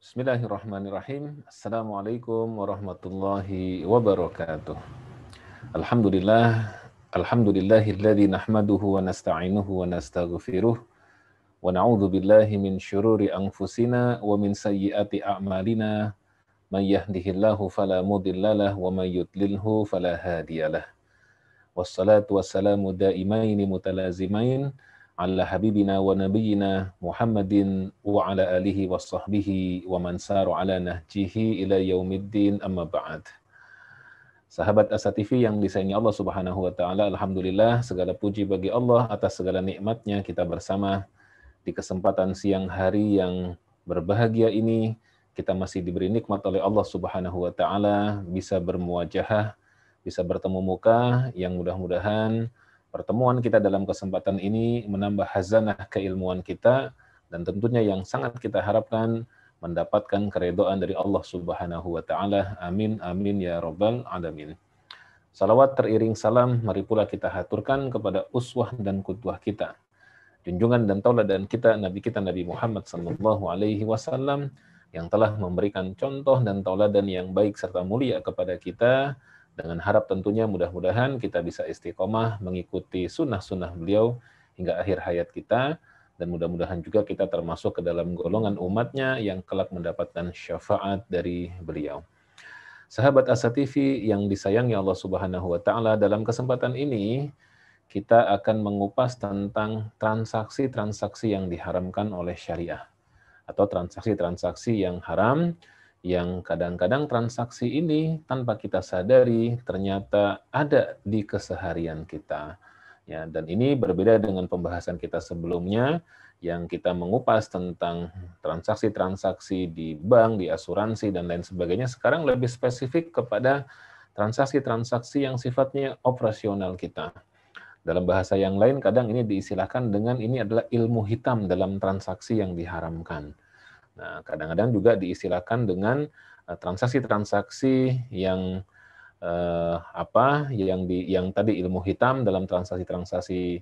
Bismillahirrahmanirrahim. Assalamualaikum warahmatullahi wabarakatuh. Alhamdulillah, alhamdulillahilladzi nahmaduhu wa nasta'inuhu wa nastaghfiruh wa na'udzu billahi min syururi anfusina wa min sayyiati a'malina. May yahdihillahu fala mudhillalah wa may yudlilhu fala hadiyalah. Wassalatu wassalamu daimaini mutalazimain ala habibina wa nabiyyina Muhammadin wa ala alihi wa sahbihi wa man saru ala nahjihi ila yaumiddin amma ba'd. Sahabat Asa TV yang disayangi Allah Subhanahu wa taala, alhamdulillah segala puji bagi Allah atas segala nikmatnya kita bersama di kesempatan siang hari yang berbahagia ini. Kita masih diberi nikmat oleh Allah Subhanahu wa taala bisa bermuajahah, bisa bertemu muka, yang mudah-mudahan pertemuan kita dalam kesempatan ini menambah hazanah keilmuan kita, dan tentunya yang sangat kita harapkan mendapatkan keridhaan dari Allah Subhanahu wa taala. Amin amin ya rabbal alamin. Salawat teriring salam mari pula kita haturkan kepada uswah dan qudwah kita, junjungan dan tauladan kita Nabi Muhammad sallallahu alaihi wasallam, yang telah memberikan contoh dan tauladan yang baik serta mulia kepada kita, dengan harap tentunya mudah-mudahan kita bisa istiqomah mengikuti sunnah-sunnah beliau hingga akhir hayat kita, dan mudah-mudahan juga kita termasuk ke dalam golongan umatnya yang kelak mendapatkan syafaat dari beliau. Sahabat Asa TV yang disayangi Allah Subhanahu wa taala, dalam kesempatan ini kita akan mengupas tentang transaksi-transaksi yang diharamkan oleh syariah, atau transaksi-transaksi yang haram, yang kadang-kadang transaksi ini tanpa kita sadari ternyata ada di keseharian kita. Ya, dan ini berbeda dengan pembahasan kita sebelumnya yang kita mengupas tentang transaksi-transaksi di bank, di asuransi, dan lain sebagainya. Sekarang lebih spesifik kepada transaksi-transaksi yang sifatnya operasional kita. Dalam bahasa yang lain kadang ini diistilahkan dengan ini adalah ilmu hitam dalam transaksi yang diharamkan. Nah, kadang-kadang juga diistilahkan dengan transaksi-transaksi yang yang tadi ilmu hitam dalam transaksi-transaksi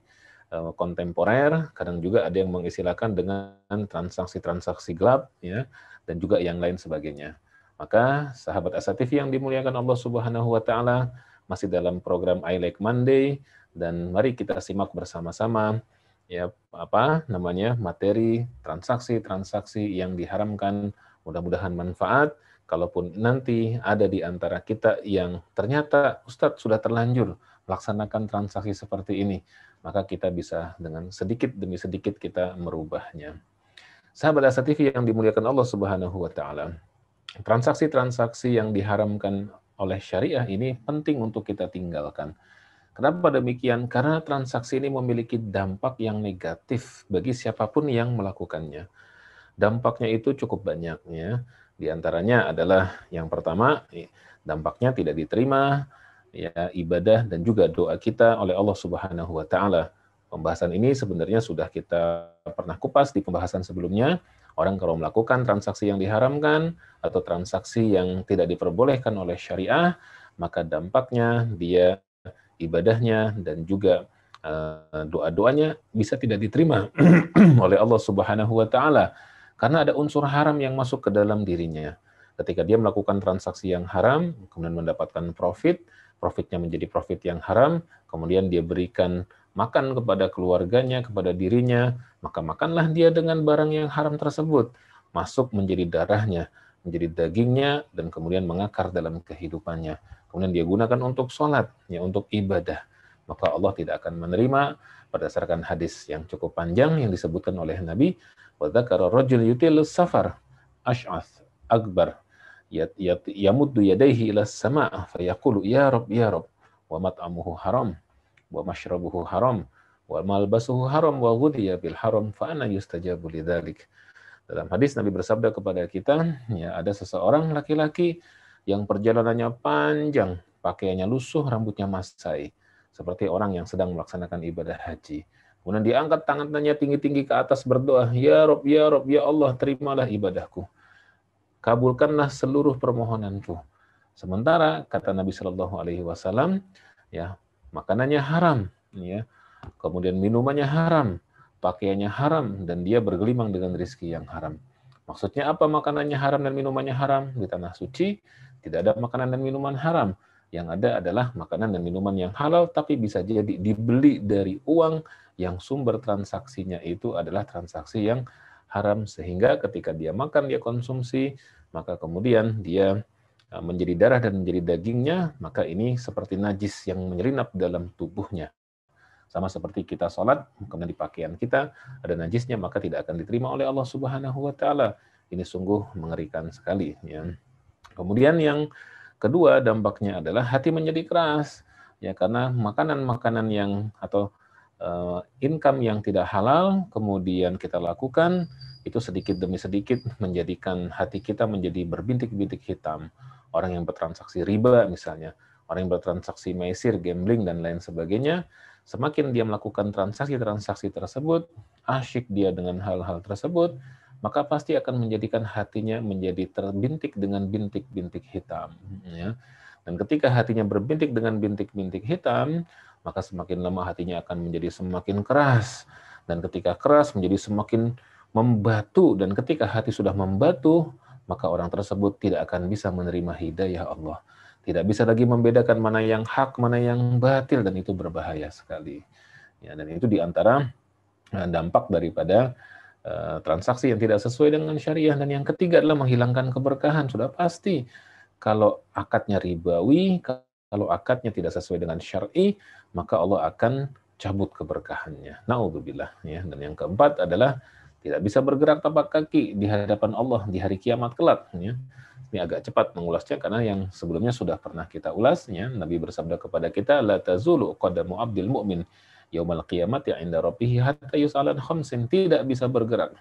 kontemporer, kadang juga ada yang mengistilahkan dengan transaksi-transaksi gelap, ya, dan juga yang lain sebagainya. Maka sahabat Asa TV yang dimuliakan Allah Subhanahu wa taala, masih dalam program I Like Monday, dan mari kita simak bersama-sama ya materi transaksi-transaksi yang diharamkan. Mudah-mudahan manfaat. Kalaupun nanti ada di antara kita yang ternyata Ustadz sudah terlanjur melaksanakan transaksi seperti ini, maka kita bisa dengan sedikit demi sedikit kita merubahnya. Sahabat Asa TV yang dimuliakan Allah Subhanahu wa taala, transaksi-transaksi yang diharamkan oleh syariah ini penting untuk kita tinggalkan. Kenapa demikian? Karena transaksi ini memiliki dampak yang negatif bagi siapapun yang melakukannya. Dampaknya itu cukup banyak, ya. Di antaranya adalah yang pertama, dampaknya tidak diterima ya ibadah dan juga doa kita oleh Allah Subhanahu wa taala. Pembahasan ini sebenarnya sudah kita pernah kupas di pembahasan sebelumnya. Orang kalau melakukan transaksi yang diharamkan atau transaksi yang tidak diperbolehkan oleh syariah, maka dampaknya dia ibadahnya dan juga doa-doanya bisa tidak diterima oleh Allah Subhanahu wa taala, karena ada unsur haram yang masuk ke dalam dirinya. Ketika dia melakukan transaksi yang haram, kemudian mendapatkan profitnya menjadi profit yang haram, kemudian dia berikan makan kepada keluarganya, kepada dirinya, maka makanlah dia dengan barang yang haram tersebut, masuk menjadi darahnya, menjadi dagingnya, dan kemudian mengakar dalam kehidupannya. Kemudian dia gunakan untuk sholat, ya, untuk ibadah. Maka Allah tidak akan menerima, berdasarkan hadis yang cukup panjang yang disebutkan oleh Nabi, وَذَكَرَ الرَّجُلُ يُطِيلُ السَّفَرَ أَشْعَثَ أَكْبَرَ يَمُدُّ يَدَيْهِ إِلَى السَّمَاءِ فَيَقُولُ يَا رَبْ يَا رَبْ وَمَطْعَمُهُ حَرَامٌ وَمَشْرَبُهُ حَرَامٌ وَمَلْبَسُهُ حَرَامٌ وَغُذِيَ بِالْحَرَامِ فَأَنَّى يُسْتَجَابُ لِذَلِكَ. Dalam hadis Nabi bersabda kepada kita, ya, ada seseorang laki-laki yang perjalanannya panjang, pakaiannya lusuh, rambutnya masai, seperti orang yang sedang melaksanakan ibadah haji. Kemudian diangkat tangannya tinggi-tinggi ke atas berdoa, ya Rob, ya Rob, ya Allah, terimalah ibadahku, kabulkanlah seluruh permohonanku. Sementara kata Nabi Shallallahu Alaihi Wasallam, ya, makanannya haram, ya, kemudian minumannya haram, pakaiannya haram, dan dia bergelimang dengan rezeki yang haram. Maksudnya apa makanannya haram dan minumannya haram? Di tanah suci tidak ada makanan dan minuman haram. Yang ada adalah makanan dan minuman yang halal, tapi bisa jadi dibeli dari uang yang sumber transaksinya itu adalah transaksi yang haram. Sehingga ketika dia makan, dia konsumsi, maka kemudian dia menjadi darah dan menjadi dagingnya, maka ini seperti najis yang menyelinap dalam tubuhnya. Sama seperti kita sholat, kemudian di pakaian kita ada najisnya, maka tidak akan diterima oleh Allah Subhanahu wa Ta'ala. Ini sungguh mengerikan sekali. Ya. Kemudian yang kedua dampaknya adalah hati menjadi keras, ya karena makanan-makanan yang atau income yang tidak halal kemudian kita lakukan itu sedikit demi sedikit menjadikan hati kita menjadi berbintik-bintik hitam. Orang yang bertransaksi riba misalnya, orang yang bertransaksi maisir, gambling dan lain sebagainya, semakin dia melakukan transaksi-transaksi tersebut, asyik dia dengan hal-hal tersebut, maka pasti akan menjadikan hatinya menjadi terbintik dengan bintik-bintik hitam. Ya. Dan ketika hatinya berbintik dengan bintik-bintik hitam, maka semakin lama hatinya akan menjadi semakin keras. Dan ketika keras menjadi semakin membatu. Dan ketika hati sudah membatu, maka orang tersebut tidak akan bisa menerima hidayah Allah. Tidak bisa lagi membedakan mana yang hak, mana yang batil, dan itu berbahaya sekali. Ya, dan itu diantara dampak daripada transaksi yang tidak sesuai dengan syariah. Dan yang ketiga adalah menghilangkan keberkahan. Sudah pasti kalau akadnya ribawi, kalau akadnya tidak sesuai dengan syar'i, maka Allah akan cabut keberkahannya. Naudzubillah. Ya. Dan yang keempat adalah tidak bisa bergerak tapak kaki di hadapan Allah di hari kiamat kelak. Ya. Ini agak cepat mengulasnya karena yang sebelumnya sudah pernah kita ulas. Ya. Nabi bersabda kepada kita, la tazulu qadamu abdil mu'min yaumal qiyamati inda rabbih hatta yus'alan khamsin, tidak bisa bergerak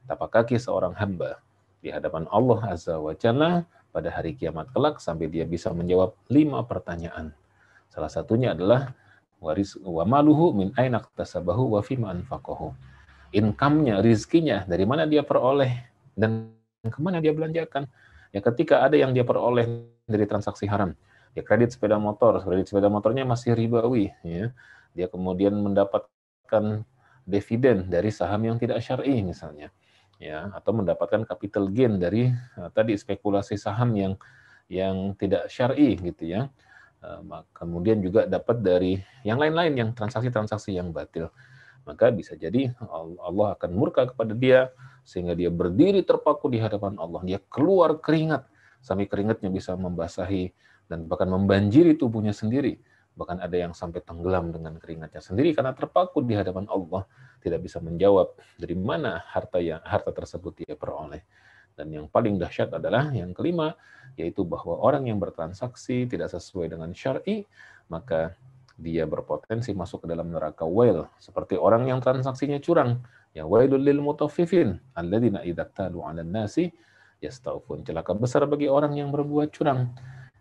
tapak kaki seorang hamba di hadapan Allah Azza wa Jalla pada hari kiamat kelak sampai dia bisa menjawab 5 pertanyaan. Salah satunya adalah wa maluhu min aina iktasabahu wa fima anfaqahu. Income-nya, rizkinya, dari mana dia peroleh dan kemana dia belanjakan. Ya ketika ada yang dia peroleh dari transaksi haram, ya kredit sepeda motornya masih ribawi, ya. Dia kemudian mendapatkan dividen dari saham yang tidak syar'i misalnya, ya, atau mendapatkan capital gain dari tadi spekulasi saham yang tidak syar'i gitu ya. Kemudian juga dapat dari yang lain-lain yang transaksi-transaksi yang batil. Maka bisa jadi Allah akan murka kepada dia sehingga dia berdiri terpaku di hadapan Allah. Dia keluar keringat sampai keringatnya bisa membasahi dan bahkan membanjiri tubuhnya sendiri. Bahkan ada yang sampai tenggelam dengan keringatnya sendiri karena terpaku di hadapan Allah, tidak bisa menjawab dari mana harta tersebut dia peroleh. Dan yang paling dahsyat adalah yang kelima, yaitu bahwa orang yang bertransaksi tidak sesuai dengan syar'i, maka dia berpotensi masuk ke dalam neraka wail, seperti orang yang transaksinya curang. Ya wailul lil mutaffifin alladzina idza talu 'alan nasi yastawfun. Celaka besar bagi orang yang berbuat curang,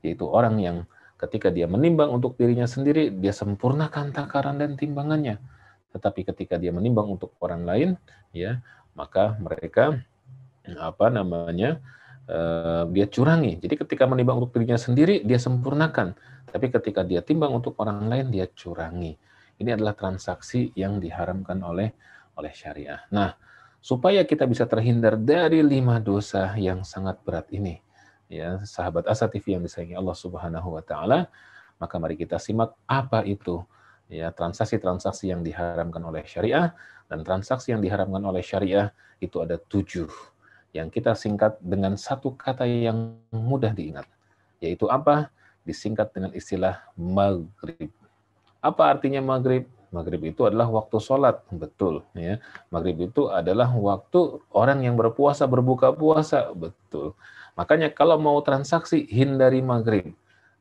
yaitu orang yang ketika dia menimbang untuk dirinya sendiri, dia sempurnakan takaran dan timbangannya. Tetapi ketika dia menimbang untuk orang lain, ya, maka mereka dia curangi. Jadi ketika menimbang untuk dirinya sendiri, dia sempurnakan. Tapi ketika dia timbang untuk orang lain, dia curangi. Ini adalah transaksi yang diharamkan oleh syariah. Nah, supaya kita bisa terhindar dari 5 dosa yang sangat berat ini, ya sahabat Asa TV yang disayangi Allah Subhanahu wa Ta'ala, maka mari kita simak apa itu ya transaksi-transaksi yang diharamkan oleh syariah. Dan transaksi yang diharamkan oleh syariah itu ada 7 yang kita singkat dengan satu kata yang mudah diingat, yaitu apa? Disingkat dengan istilah maghrib. Apa artinya maghrib? Maghrib itu adalah waktu sholat, betul. Ya. Maghrib itu adalah waktu orang yang berpuasa, berbuka puasa, betul. Makanya kalau mau transaksi, hindari maghrib.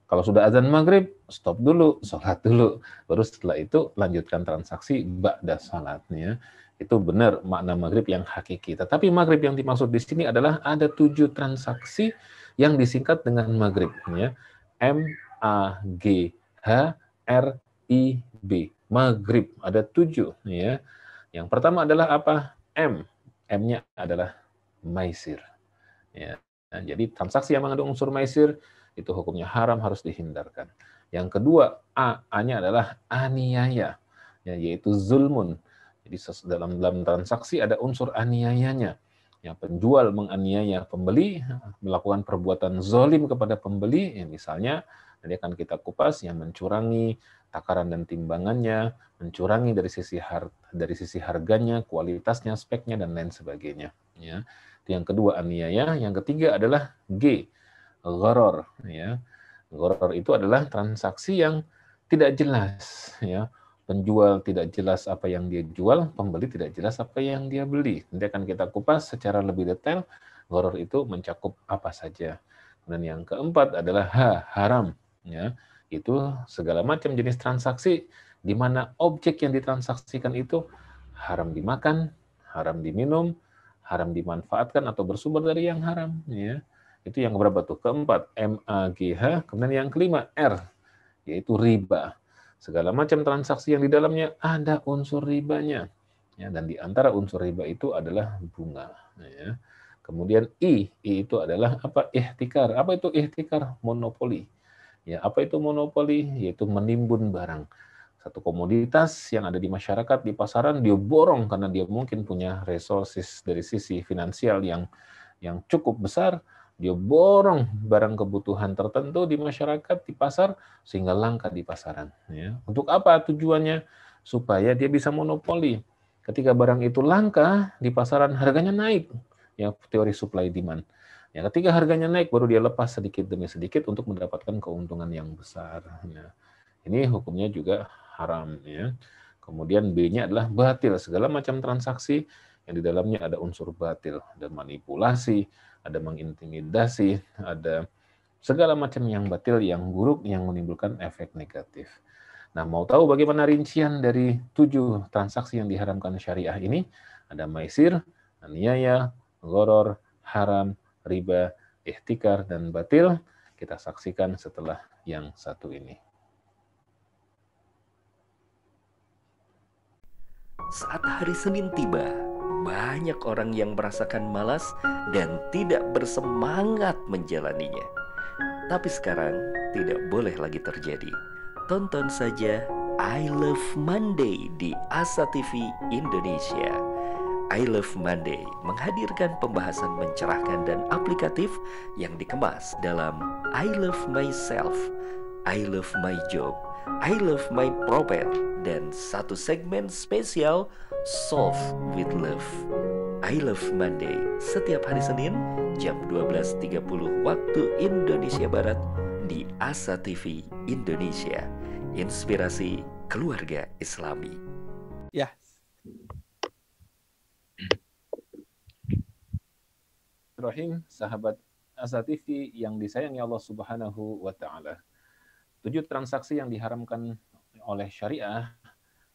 Kalau sudah azan maghrib, stop dulu, sholat dulu. Baru setelah itu lanjutkan transaksi ba'da sholatnya. Itu benar makna maghrib yang hakiki. Tetapi maghrib yang dimaksud di sini adalah ada 7 transaksi yang disingkat dengan maghrib. Ya. M-A-G-H-R-I-B. Maghrib. Ada 7. Ya. Yang pertama adalah apa? M. M-nya adalah maisir. Ya. Nah, jadi transaksi yang mengandung unsur maisir itu hukumnya haram, harus dihindarkan. Yang kedua, A-nya adalah aniaya, ya, yaitu zulmun. Jadi dalam transaksi ada unsur aniayanya. Ya, penjual menganiaya pembeli, melakukan perbuatan zalim kepada pembeli, ya misalnya nanti akan kita kupas yang mencurangi takaran dan timbangannya, mencurangi dari sisi harganya, kualitasnya, speknya dan lain sebagainya. Ya, itu yang kedua aniaya. Yang ketiga adalah G, gharar. Ya, gharar itu adalah transaksi yang tidak jelas. Ya, penjual tidak jelas apa yang dia jual, pembeli tidak jelas apa yang dia beli. Nanti akan kita kupas secara lebih detail, gharar itu mencakup apa saja. Dan yang keempat adalah haram. Ya, itu segala macam jenis transaksi di mana objek yang ditransaksikan itu haram dimakan, haram diminum, haram dimanfaatkan atau bersumber dari yang haram. Ya, itu yang berapa tuh? Keempat, MAGH. Kemudian yang kelima, R, yaitu riba. Segala macam transaksi yang di dalamnya ada unsur ribanya. Ya, dan di antara unsur riba itu adalah bunga. Ya. Kemudian I itu adalah apa? Ihtikar. Apa itu ihtikar? Monopoli. Ya, apa itu monopoli? Yaitu menimbun barang. Satu komoditas yang ada di masyarakat, di pasaran, dia borong karena dia mungkin punya resources dari sisi finansial yang cukup besar, dia borong barang kebutuhan tertentu di masyarakat, di pasar, sehingga langka di pasaran. Ya. Untuk apa tujuannya? Supaya dia bisa monopoli. Ketika barang itu langka di pasaran, harganya naik. Ya, teori supply demand. Ya, ketika harganya naik, baru dia lepas sedikit demi sedikit untuk mendapatkan keuntungan yang besar. Ya. Ini hukumnya juga haram. Ya. Kemudian B-nya adalah batil. Segala macam transaksi yang di dalamnya ada unsur batil, ada manipulasi, ada mengintimidasi, ada segala macam yang batil, yang buruk, yang menimbulkan efek negatif. Nah, mau tahu bagaimana rincian dari 7 transaksi yang diharamkan syariah ini? Ada maisir, aniaya, gharar, haram, riba, ihtikar, dan batil. Kita saksikan setelah yang satu ini. Saat hari Senin tiba, banyak orang yang merasakan malas dan tidak bersemangat menjalaninya. Tapi sekarang tidak boleh lagi terjadi. Tonton saja I Love Monday di Asa TV Indonesia. I Love Monday menghadirkan pembahasan mencerahkan dan aplikatif yang dikemas dalam I Love Myself, I Love My Job, I Love My Prophet, dan satu segmen spesial Solve with Love. I Love Monday setiap hari Senin jam 12.30 waktu Indonesia Barat di Asa TV Indonesia. Inspirasi keluarga Islami. Ya. Rahim, sahabat Asa TV yang disayangi Allah Subhanahu wa taala. 7 transaksi yang diharamkan oleh syariah.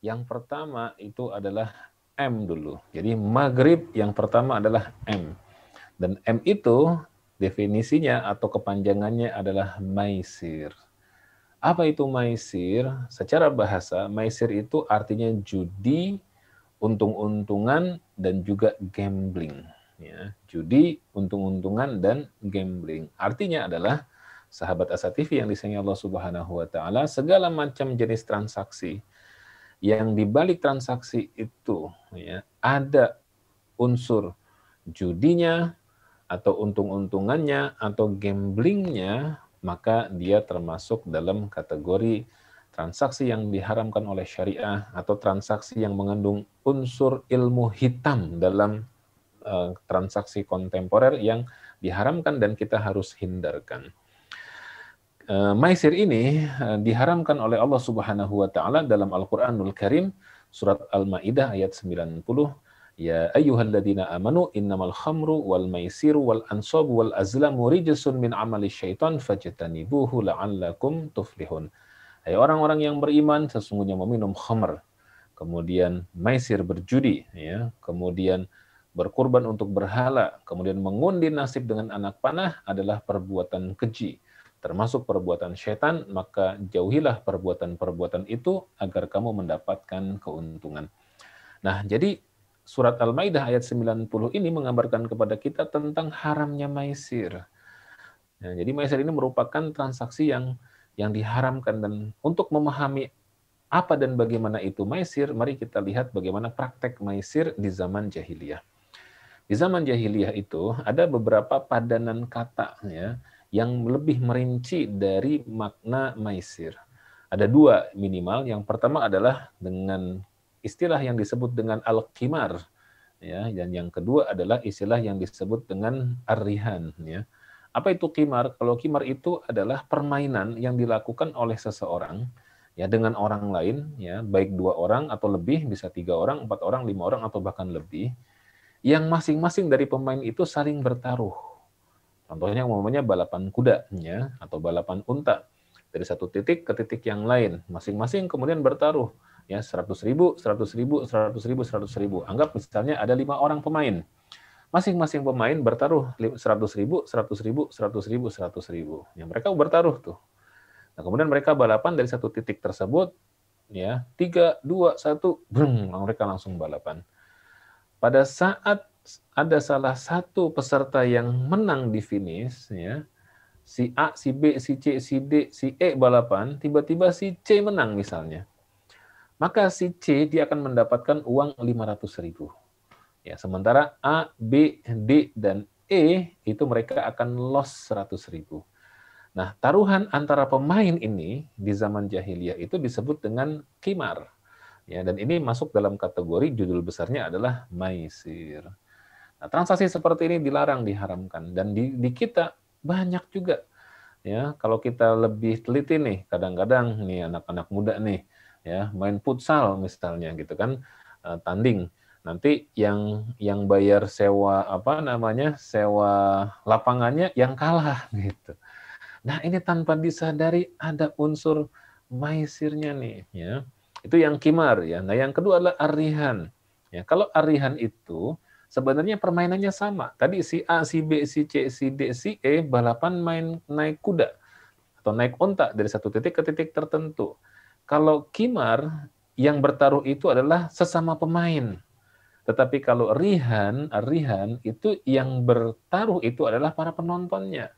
Yang pertama itu adalah M dulu. Jadi maghrib yang pertama adalah M. Dan M itu definisinya atau kepanjangannya adalah maisir. Apa itu maisir? Secara bahasa, maisir itu artinya judi, untung-untungan, dan juga gambling. Ya, judi, untung-untungan, dan gambling. Artinya adalah, sahabat Asa TV yang disayangi Allah Subhanahu wa taala, segala macam jenis transaksi yang dibalik transaksi itu ya, ada unsur judinya atau untung-untungannya atau gamblingnya, maka dia termasuk dalam kategori transaksi yang diharamkan oleh syariah atau transaksi yang mengandung unsur ilmu hitam dalam transaksi kontemporer yang diharamkan dan kita harus hindarkan. Maisir ini diharamkan oleh Allah Subhanahu wa taala dalam Al-Qur'anul Karim surat Al-Maidah ayat 90. Ya ayyuhalladzina amanu innamal khamru wal maisiru wal ansabu wal azlamu rijsun min amali syaitan fajtanibuhu la'allakum tuflihun. Hai orang-orang yang beriman, sesungguhnya meminum khamr, kemudian maisir berjudi, ya, kemudian berkurban untuk berhala, kemudian mengundi nasib dengan anak panah adalah perbuatan keji, termasuk perbuatan syaitan, maka jauhilah perbuatan-perbuatan itu agar kamu mendapatkan keuntungan. Nah, jadi surat Al-Maidah ayat 90 ini mengabarkan kepada kita tentang haramnya maisir. Nah, jadi maisir ini merupakan transaksi yang diharamkan, dan untuk memahami apa dan bagaimana itu maisir, mari kita lihat bagaimana praktek maisir di zaman jahiliyah. Di zaman jahiliyah itu ada beberapa padanan kata ya yang lebih merinci dari makna maisir. Ada dua minimal. Yang pertama adalah dengan istilah yang disebut dengan al-qimar ya, dan yang kedua adalah istilah yang disebut dengan ar-rihan ya. Apa itu qimar? Kalau qimar itu adalah permainan yang dilakukan oleh seseorang ya dengan orang lain ya, baik 2 orang atau lebih, bisa 3 orang, 4 orang, 5 orang atau bahkan lebih, yang masing-masing dari pemain itu saling bertaruh. Contohnya umumnya balapan kuda ya, atau balapan unta dari satu titik ke titik yang lain, masing-masing kemudian bertaruh ya, 100.000, 100.000, 100.000, 100.000. Anggap misalnya ada 5 orang pemain, masing-masing pemain bertaruh 100.000, 100.000, 100.000, 100.000. Ya, mereka bertaruh tuh. Nah, kemudian mereka balapan dari satu titik tersebut ya, 3, 2, 1, breng, mereka langsung balapan. Pada saat ada salah satu peserta yang menang di finish, ya, si A, si B, si C, si D, si E balapan, tiba-tiba si C menang misalnya. Maka si C dia akan mendapatkan uang 500.000. Ya, sementara A, B, D, dan E itu mereka akan loss 100.000. Nah, taruhan antara pemain ini di zaman jahiliyah itu disebut dengan qimar. Ya, dan ini masuk dalam kategori judul besarnya adalah maisir. Nah, transaksi seperti ini dilarang, diharamkan, dan di kita banyak juga. Ya, kalau kita lebih teliti nih, kadang-kadang nih anak-anak muda nih, ya main futsal misalnya gitu kan, tanding. Nanti yang bayar sewa apa namanya, sewa lapangannya yang kalah gitu. Nah, ini tanpa disadari ada unsur maisirnya nih, ya. Itu yang qimar ya. Nah, yang kedua adalah ar-rihan. Ya, kalau ar-rihan itu sebenarnya permainannya sama. Tadi si A, si B, si C, si D, si E balapan main naik kuda atau naik unta dari satu titik ke titik tertentu. Kalau qimar yang bertaruh itu adalah sesama pemain. Tetapi kalau rihan, ar-rihan itu yang bertaruh itu adalah para penontonnya.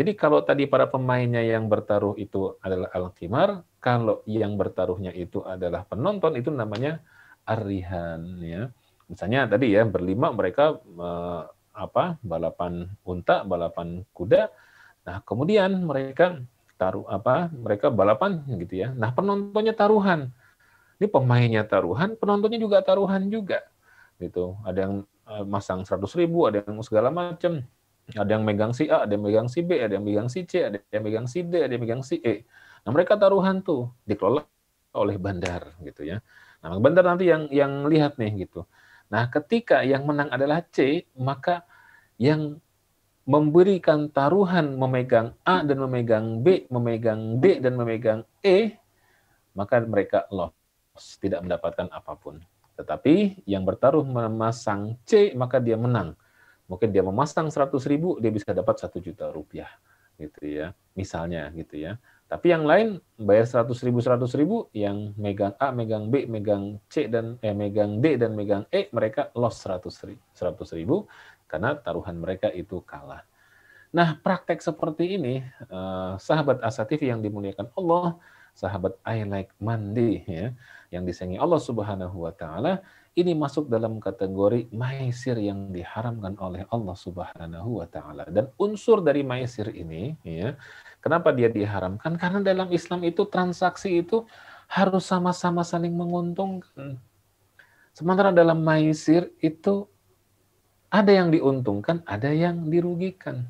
Jadi kalau tadi para pemainnya yang bertaruh itu adalah al-qimar, kalau yang bertaruhnya itu adalah penonton, itu namanya ar-rihan ya. Misalnya tadi ya berlima mereka balapan unta, balapan kuda. Nah, kemudian mereka mereka balapan gitu ya. Nah, penontonnya taruhan. Ini pemainnya taruhan, penontonnya juga taruhan juga. Gitu. Ada yang masang 100.000, ada yang segala macam. Ada yang megang si A, ada yang megang si B, ada yang megang si C, ada yang megang si D, ada yang megang si E. Nah, mereka taruhan tuh dikelola oleh bandar gitu ya. Nah, bandar nanti yang lihat nih gitu. Nah, ketika yang menang adalah C, maka yang memberikan taruhan memegang A dan memegang B, memegang D dan memegang E, maka mereka loss, tidak mendapatkan apapun. Tetapi yang bertaruh memasang C, maka dia menang. Mungkin dia memasang 100.000, dia bisa dapat 1 juta rupiah, gitu ya, misalnya gitu ya. Tapi yang lain bayar 100.000, yang megang A, megang B, megang C dan megang D dan megang E, mereka loss 100.000 karena taruhan mereka itu kalah. Nah, praktek seperti ini, sahabat Asa TV yang dimuliakan Allah, sahabat I Like Mandi ya, yang disayangi Allah Subhanahu wa taala, ini masuk dalam kategori maisir yang diharamkan oleh Allah Subhanahu wa taala. Dan unsur dari maisir ini ya, kenapa dia diharamkan? Karena dalam Islam itu transaksi itu harus sama-sama saling menguntungkan. Sementara dalam maisir itu ada yang diuntungkan, ada yang dirugikan.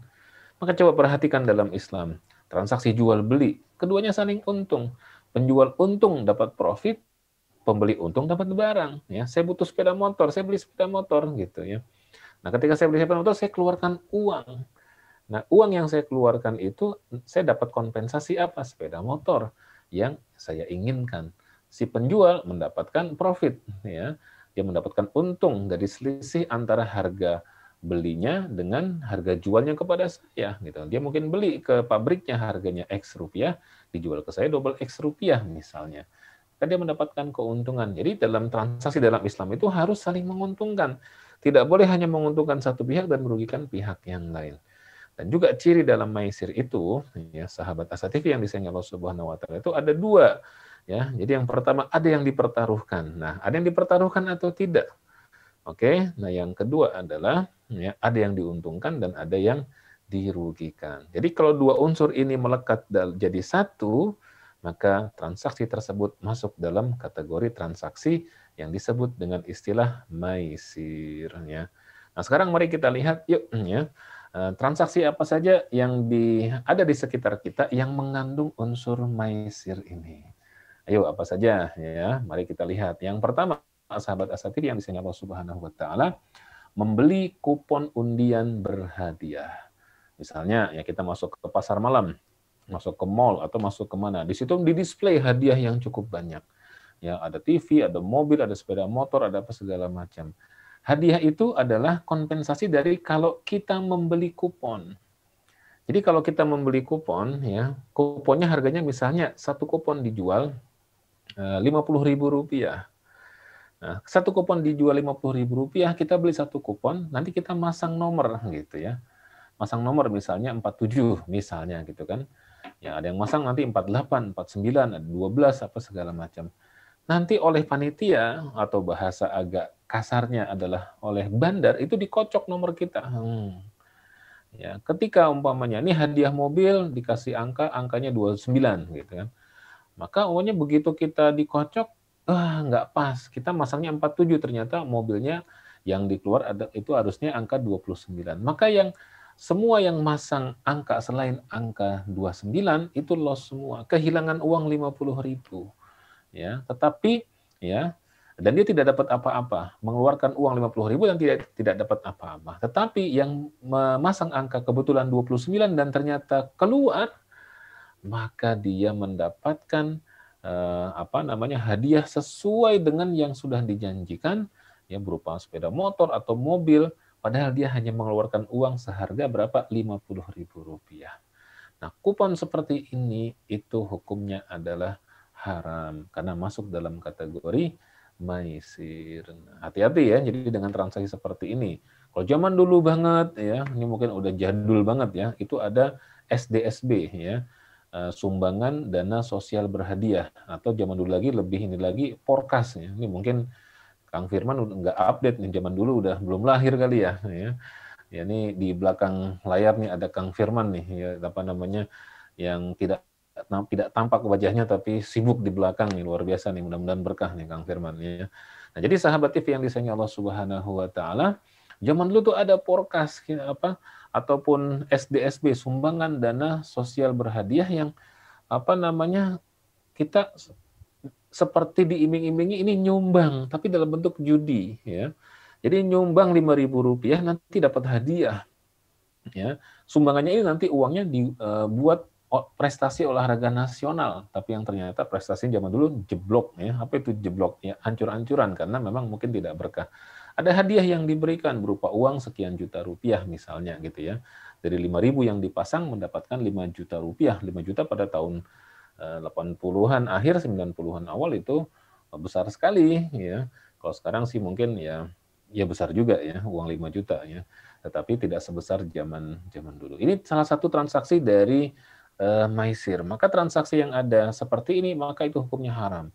Maka coba perhatikan dalam Islam, transaksi jual beli, keduanya saling untung. Penjual untung dapat profit, pembeli untung dapat barang. Ya, saya butuh sepeda motor, saya beli sepeda motor gitu ya. Nah, ketika saya beli sepeda motor, saya keluarkan uang. Nah, uang yang saya keluarkan itu saya dapat kompensasi apa? Sepeda motor yang saya inginkan. Si penjual mendapatkan profit, ya, dia mendapatkan untung dari selisih antara harga belinya dengan harga jualnya kepada saya gitu. Dia mungkin beli ke pabriknya harganya X rupiah, dijual ke saya double X rupiah misalnya. Kan dia mendapatkan keuntungan. Jadi dalam transaksi dalam Islam itu harus saling menguntungkan. Tidak boleh hanya menguntungkan satu pihak dan merugikan pihak yang lain. Dan juga ciri dalam maisir itu, ya sahabat Asa TV yang disayangi Allah Subhanahu wa taala, itu ada dua. Ya, jadi yang pertama ada yang dipertaruhkan. Nah, ada yang dipertaruhkan atau tidak. Oke, nah yang kedua adalah ya, ada yang diuntungkan dan ada yang dirugikan. Jadi kalau dua unsur ini melekat jadi satu, maka transaksi tersebut masuk dalam kategori transaksi yang disebut dengan istilah maisir. Ya. Nah sekarang mari kita lihat yuk ya, transaksi apa saja yang ada di sekitar kita yang mengandung unsur maisir ini. Ayo apa saja ya, mari kita lihat. Yang pertama, sahabat asatid yang disayang Allah Subhanahu wa taala, membeli kupon undian berhadiah. Misalnya ya kita masuk ke pasar malam, masuk ke mall atau masuk ke mana, di situ di-display hadiah yang cukup banyak. Ya, ada TV, ada mobil, ada sepeda motor, ada apa segala macam. Hadiah itu adalah kompensasi dari kalau kita membeli kupon. Jadi kalau kita membeli kupon ya, kuponnya harganya misalnya satu kupon dijual Rp50.000. Nah, satu kupon dijual Rp50.000, kita beli satu kupon, nanti kita masang nomor gitu ya. Masang nomor misalnya 47 misalnya gitu kan. Ya, ada yang masang nanti 48, 49, ada 12 apa segala macam. Nanti oleh panitia atau bahasa agak kasarnya adalah oleh bandar itu dikocok nomor kita. Ya, ketika umpamanya ini hadiah mobil dikasih angkanya 29 gitu kan. Maka umpamanya begitu kita dikocok, nggak pas. Kita masangnya 47, ternyata mobilnya yang dikeluar itu harusnya angka 29. Maka semua yang masang angka selain angka 29 itu loss semua, kehilangan uang 50.000. Ya, tetapi ya, dan dia tidak dapat apa-apa, mengeluarkan uang 50.000 dan tidak dapat apa-apa. Tetapi yang memasang angka kebetulan 29 dan ternyata keluar, maka dia mendapatkan hadiah sesuai dengan yang sudah dijanjikan, ya berupa sepeda motor atau mobil, padahal dia hanya mengeluarkan uang seharga berapa? Rp50.000. Nah, kupon seperti ini itu hukumnya adalah haram karena masuk dalam kategori maisir. Nah, hati-hati ya, jadi dengan transaksi seperti ini. Kalau zaman dulu banget ya, ini mungkin udah jadul banget ya, itu ada SDSB ya, sumbangan dana sosial berhadiah, atau zaman dulu lagi lebih ini lagi Porkas ya. Ini mungkin Kang Firman udah nggak update nih, zaman dulu udah belum lahir kali ya. Ya ini di belakang layar nih ada Kang Firman nih, ya apa namanya, yang tidak tampak wajahnya tapi sibuk di belakang nih, luar biasa nih, mudah-mudahan berkah nih Kang Firman ya. Nah, jadi sahabat TV yang disayangi Allah Subhanahu wa taala, zaman dulu tuh ada Porkas ataupun SDSB, sumbangan dana sosial berhadiah, yang kita seperti diiming-imingi ini nyumbang tapi dalam bentuk judi ya. Jadi nyumbang Rp5.000 nanti dapat hadiah. Ya, sumbangannya ini nanti uangnya dibuat prestasi olahraga nasional, tapi yang ternyata prestasi zaman dulu jeblok ya. Apa itu jeblok? Ya, hancur-hancuran karena memang mungkin tidak berkah. Ada hadiah yang diberikan berupa uang sekian juta rupiah misalnya gitu ya. Dari 5.000 yang dipasang mendapatkan 5 juta rupiah. 5 juta pada tahun 80-an akhir 90-an awal itu besar sekali ya. Kalau sekarang sih mungkin ya besar juga ya, uang 5 juta ya. Tetapi tidak sebesar zaman dulu. Ini salah satu transaksi dari maisir. Maka transaksi yang ada seperti ini maka itu hukumnya haram.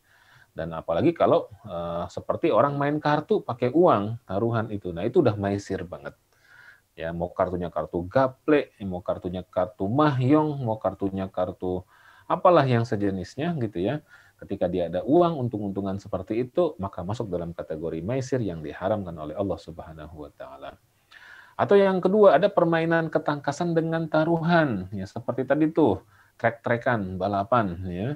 Dan apalagi kalau seperti orang main kartu pakai uang taruhan itu. Nah, itu udah maisir banget. Ya, mau kartunya kartu gaple, mau kartunya kartu mahjong, mau kartunya kartu apalah yang sejenisnya gitu ya. Ketika dia ada uang untung-untungan seperti itu, maka masuk dalam kategori maisir yang diharamkan oleh Allah Subhanahu wa taala. Atau yang kedua, ada permainan ketangkasan dengan taruhan, ya seperti tadi tuh, trek-trekan, balapan ya.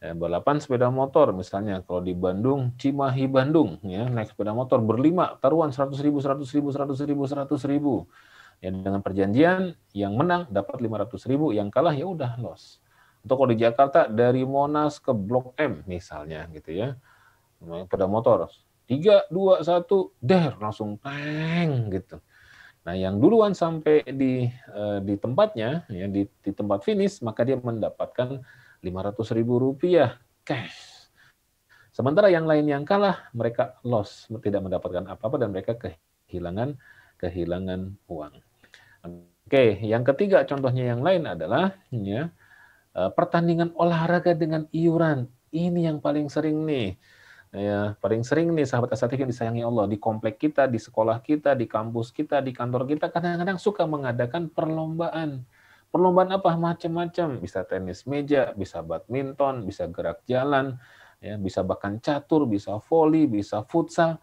Balapan sepeda motor misalnya, kalau di Bandung, Cimahi Bandung ya, naik sepeda motor berlima, taruhan 100.000, 100.000, 100.000, 100.000. Ya, dengan perjanjian yang menang dapat 500.000, yang kalah ya udah loss. Atau kalau di Jakarta dari Monas ke Blok M misalnya gitu ya, sepeda motor 3, 2, 1, der langsung teng gitu. Nah, yang duluan sampai di tempatnya ya, di tempat finish, maka dia mendapatkan Rp500.000 cash. Sementara yang lain yang kalah, mereka loss, tidak mendapatkan apa-apa dan mereka kehilangan uang. Oke, yang ketiga contohnya yang lain adalah pertandingan olahraga dengan iuran. Ini yang paling sering nih. Ya, paling sering nih sahabat Asatif yang disayangi Allah, di komplek kita, di sekolah kita, di kampus kita, di kantor kita, kadang-kadang suka mengadakan perlombaan. Perlombaan apa? Macam-macam. Bisa tenis meja, bisa badminton, bisa gerak jalan, ya, bisa bahkan catur, bisa voli, bisa futsal.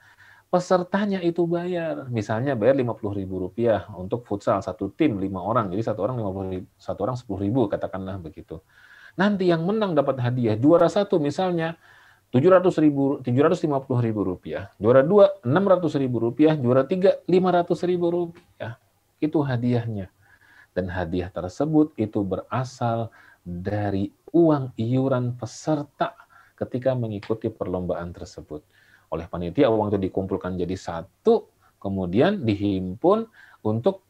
Pesertanya itu bayar. Misalnya bayar Rp50.000 untuk futsal, satu tim 5 orang. Jadi satu orang 50.000, satu orang 10.000, katakanlah begitu. Nanti yang menang dapat hadiah. Juara satu misalnya Rp700.000, Rp750.000. Juara 2, Rp600.000. Juara 3, Rp500.000. Itu hadiahnya. Dan hadiah tersebut itu berasal dari uang iuran peserta ketika mengikuti perlombaan tersebut. Oleh panitia, uang itu dikumpulkan jadi satu, kemudian dihimpun untuk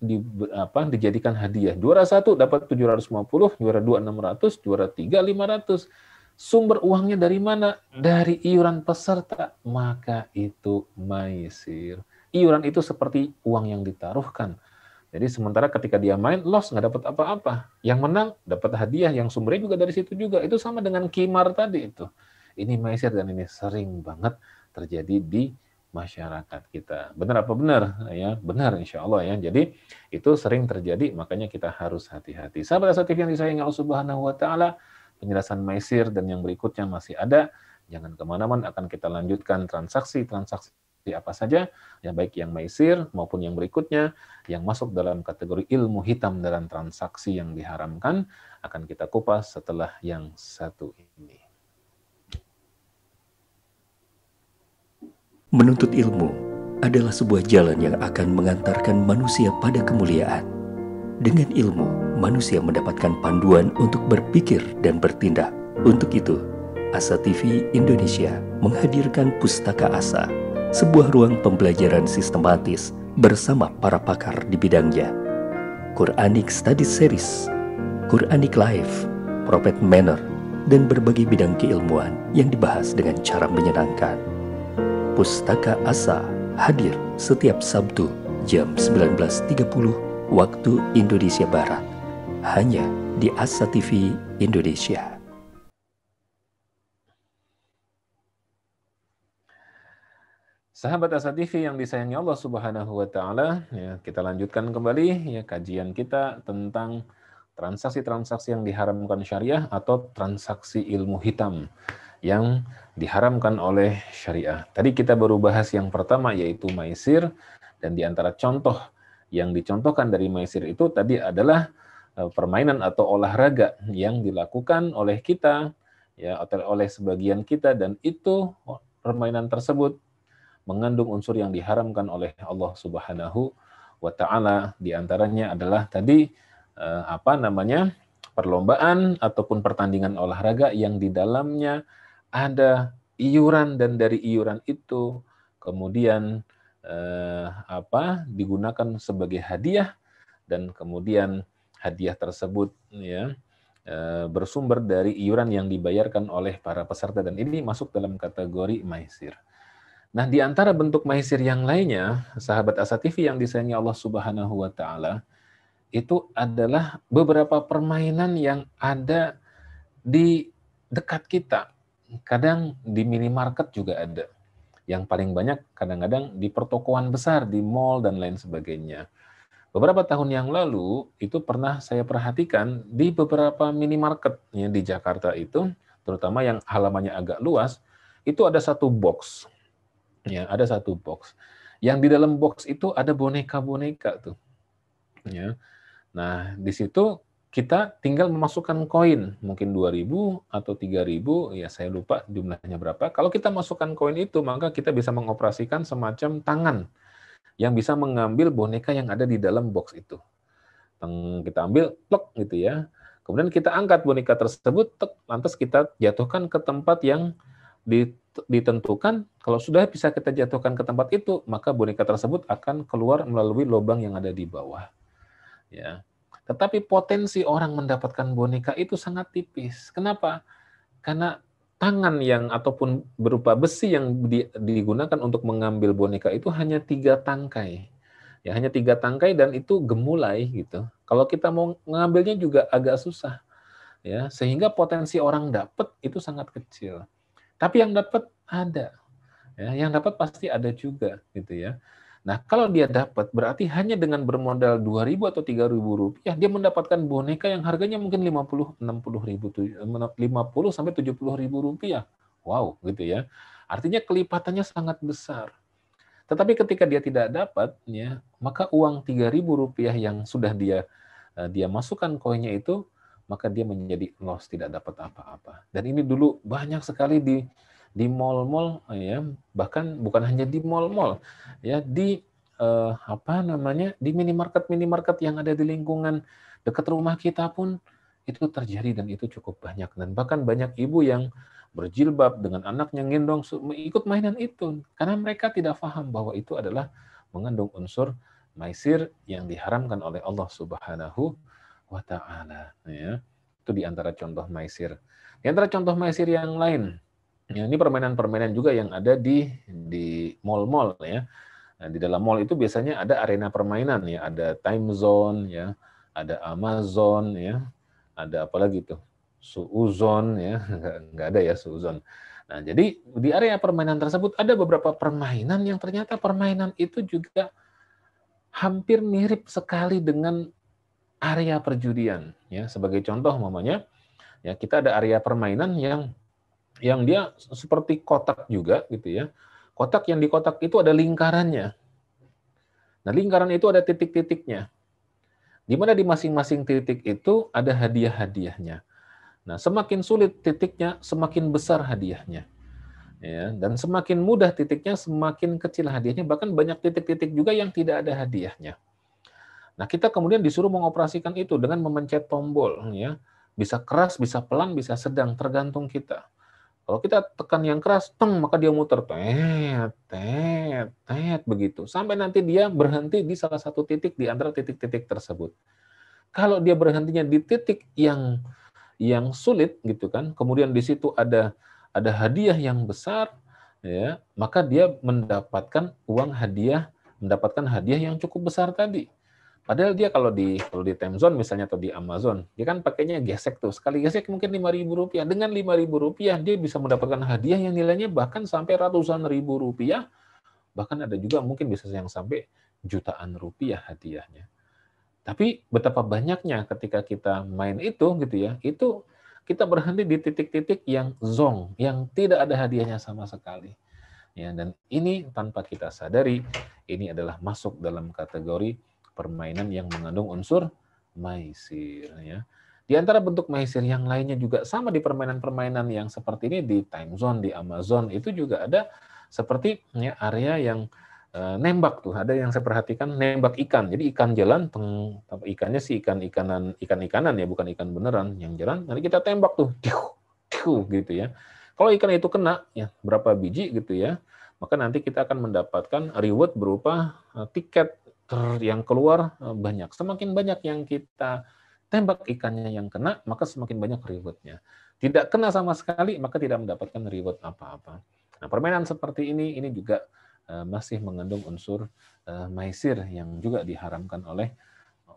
dijadikan hadiah. Juara 1 dapat 750, juara 2 600, juara 3 500. Sumber uangnya dari mana? Dari iuran peserta. Maka itu maisir. Iuran itu seperti uang yang ditaruhkan. Jadi sementara ketika dia main, loss, nggak dapat apa-apa. Yang menang dapat hadiah, yang sumbernya juga dari situ juga. Itu sama dengan qimar tadi itu. Ini maisir dan ini sering banget terjadi di masyarakat kita. Benar apa benar? Ya, benar insya Allah ya. Jadi itu sering terjadi, makanya kita harus hati-hati. Sahabat Asatif yang disayangi Allah Subhanahu wa Ta'ala, penjelasan maisir dan yang berikutnya masih ada. Jangan kemana-mana, akan kita lanjutkan transaksi-transaksi apa saja, ya baik yang maisir maupun yang berikutnya yang masuk dalam kategori ilmu hitam dalam transaksi yang diharamkan, akan kita kupas setelah yang satu ini. Menuntut ilmu adalah sebuah jalan yang akan mengantarkan manusia pada kemuliaan. Dengan ilmu, manusia mendapatkan panduan untuk berpikir dan bertindak. Untuk itu, Asa TV Indonesia menghadirkan Pustaka Asa, sebuah ruang pembelajaran sistematis bersama para pakar di bidangnya. Quranic Study Series, Quranic Life, Prophet Manner, dan berbagai bidang keilmuan yang dibahas dengan cara menyenangkan. Pustaka Asa hadir setiap Sabtu jam 19.30 waktu Indonesia Barat, hanya di Asa TV Indonesia. Sahabat Asa TV yang disayangi Allah Subhanahu wa Ta'ala, ya, kita lanjutkan kembali ya kajian kita tentang transaksi-transaksi yang diharamkan syariah atau transaksi ilmu hitam yang diharamkan oleh syariah. Tadi kita baru bahas yang pertama yaitu maisir, dan di antara contoh yang dicontohkan dari maisir itu tadi adalah permainan atau olahraga yang dilakukan oleh kita ya, atau oleh sebagian kita, dan itu permainan tersebut mengandung unsur yang diharamkan oleh Allah Subhanahu wa Ta'ala. Di antaranya adalah tadi perlombaan ataupun pertandingan olahraga yang di dalamnya ada iuran, dan dari iuran itu kemudian digunakan sebagai hadiah, dan kemudian hadiah tersebut ya bersumber dari iuran yang dibayarkan oleh para peserta, dan ini masuk dalam kategori maisir. Nah, di antara bentuk maisir yang lainnya, sahabat Asa TV yang disayangi Allah Subhanahu wa Ta'ala, itu adalah beberapa permainan yang ada di dekat kita. Kadang di minimarket juga ada. Yang paling banyak kadang-kadang di pertokoan besar, di mall dan lain sebagainya. Beberapa tahun yang lalu itu pernah saya perhatikan di beberapa minimarket ya, di Jakarta itu, terutama yang halamannya agak luas, itu ada satu box. Ya, ada satu box. Yang di dalam box itu ada boneka-boneka tuh. Ya. Nah, di situ kita tinggal memasukkan koin, mungkin 2.000 atau 3.000, ya saya lupa jumlahnya berapa. Kalau kita masukkan koin itu, maka kita bisa mengoperasikan semacam tangan yang bisa mengambil boneka yang ada di dalam box itu. Kita ambil, plok gitu ya. Kemudian kita angkat boneka tersebut, lantas kita jatuhkan ke tempat yang ditentukan. Kalau sudah bisa kita jatuhkan ke tempat itu, maka boneka tersebut akan keluar melalui lubang yang ada di bawah. Ya. Tetapi potensi orang mendapatkan boneka itu sangat tipis. Kenapa? Karena tangan yang ataupun berupa besi yang digunakan untuk mengambil boneka itu hanya 3 tangkai. Ya, hanya 3 tangkai, dan itu gemulai gitu. Kalau kita mau mengambilnya juga agak susah. Ya, sehingga potensi orang dapat itu sangat kecil. Tapi yang dapat ada. Ya, yang dapat pasti ada juga gitu ya. Nah, kalau dia dapat berarti hanya dengan bermodal 2.000 atau 3.000 rupiah dia mendapatkan boneka yang harganya mungkin 50, 60 ribu, 50 sampai 70 ribu rupiah. Wow, gitu ya. Artinya kelipatannya sangat besar. Tetapi ketika dia tidak dapat, ya, maka uang 3.000 rupiah yang sudah dia masukkan koinnya itu, maka dia menjadi loss, tidak dapat apa-apa. Dan ini dulu banyak sekali di mall-mall, ya, bahkan bukan hanya di mall-mall, ya, di apa namanya, di minimarket yang ada di lingkungan dekat rumah kita pun itu terjadi dan itu cukup banyak. Dan bahkan banyak ibu yang berjilbab dengan anaknya gendong ikut mainan itu karena mereka tidak paham bahwa itu adalah mengandung unsur maisir yang diharamkan oleh Allah Subhanahu wa taala, ya. Itu di antara contoh maisir. Di antara contoh maisir yang lain, ya, ini permainan-permainan juga yang ada di mall-mall, ya. Nah, di dalam mall itu biasanya ada arena permainan, ya, ada time zone, ya, ada Amazon, ya, ada apa lagi tuh? Suuzon, ya, nggak ada ya suuzon. Nah, jadi di area permainan tersebut ada beberapa permainan yang ternyata permainan itu juga hampir mirip sekali dengan area perjudian. Ya, sebagai contoh, mamanya, ya, kita ada area permainan yang dia seperti kotak juga, gitu ya. Kotak yang di kotak itu ada lingkarannya. Nah, lingkaran itu ada titik-titiknya. Di mana di masing-masing titik itu ada hadiah-hadiahnya. Nah, semakin sulit titiknya, semakin besar hadiahnya. Ya, dan semakin mudah titiknya, semakin kecil hadiahnya. Bahkan banyak titik-titik juga yang tidak ada hadiahnya. Nah, kita kemudian disuruh mengoperasikan itu dengan memencet tombol. Ya. Bisa keras, bisa pelan, bisa sedang, tergantung kita. Kalau kita tekan yang keras, teng, maka dia muter. Tet, tet, tet, begitu. Sampai nanti dia berhenti di salah satu titik di antara titik-titik tersebut. Kalau dia berhentinya di titik yang sulit gitu kan, kemudian di situ ada hadiah yang besar, ya, maka dia mendapatkan hadiah yang cukup besar tadi. Padahal dia kalau di time zone misalnya atau di Amazon, dia kan pakainya gesek tuh. Sekali gesek mungkin 5.000 rupiah. Dengan 5.000 rupiah dia bisa mendapatkan hadiah yang nilainya bahkan sampai ratusan ribu rupiah. Bahkan ada juga mungkin bisa yang sampai jutaan rupiah hadiahnya. Tapi betapa banyaknya ketika kita main itu gitu ya, itu kita berhenti di titik-titik yang zong, yang tidak ada hadiahnya sama sekali. Ya, dan ini tanpa kita sadari, ini adalah masuk dalam kategori permainan yang mengandung unsur maisir. Ya. Di antara bentuk maisir yang lainnya juga sama di permainan-permainan yang seperti ini di time zone, di Amazon, itu juga ada seperti ya, area yang nembak tuh. Ada yang saya perhatikan nembak ikan. Jadi ikan jalan, ikannya sih ikan-ikanan ya, bukan ikan beneran yang jalan. Nanti kita tembak tuh, gitu ya. Kalau ikan itu kena ya berapa biji gitu ya, maka nanti kita akan mendapatkan reward berupa tiket yang keluar banyak. Semakin banyak yang kita tembak ikannya yang kena, maka semakin banyak rewardnya. Tidak kena sama sekali, maka tidak mendapatkan reward apa-apa. Nah, permainan seperti ini juga masih mengandung unsur maisir yang juga diharamkan oleh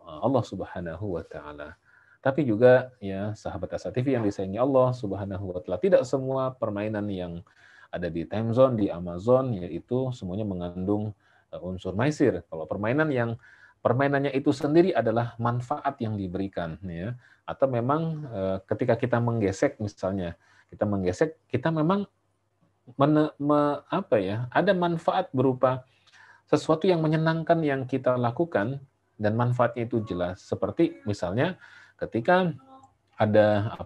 Allah Subhanahu wa taala. Tapi juga ya sahabat Asa TV yang disayangi Allah Subhanahu wa taala, tidak semua permainan yang ada di time zone di Amazon yaitu semuanya mengandung unsur maisir. Kalau permainannya itu sendiri adalah manfaat yang diberikan ya, atau memang ketika kita menggesek misalnya, kita memang ada manfaat berupa sesuatu yang menyenangkan yang kita lakukan dan manfaatnya itu jelas. Seperti misalnya ketika ada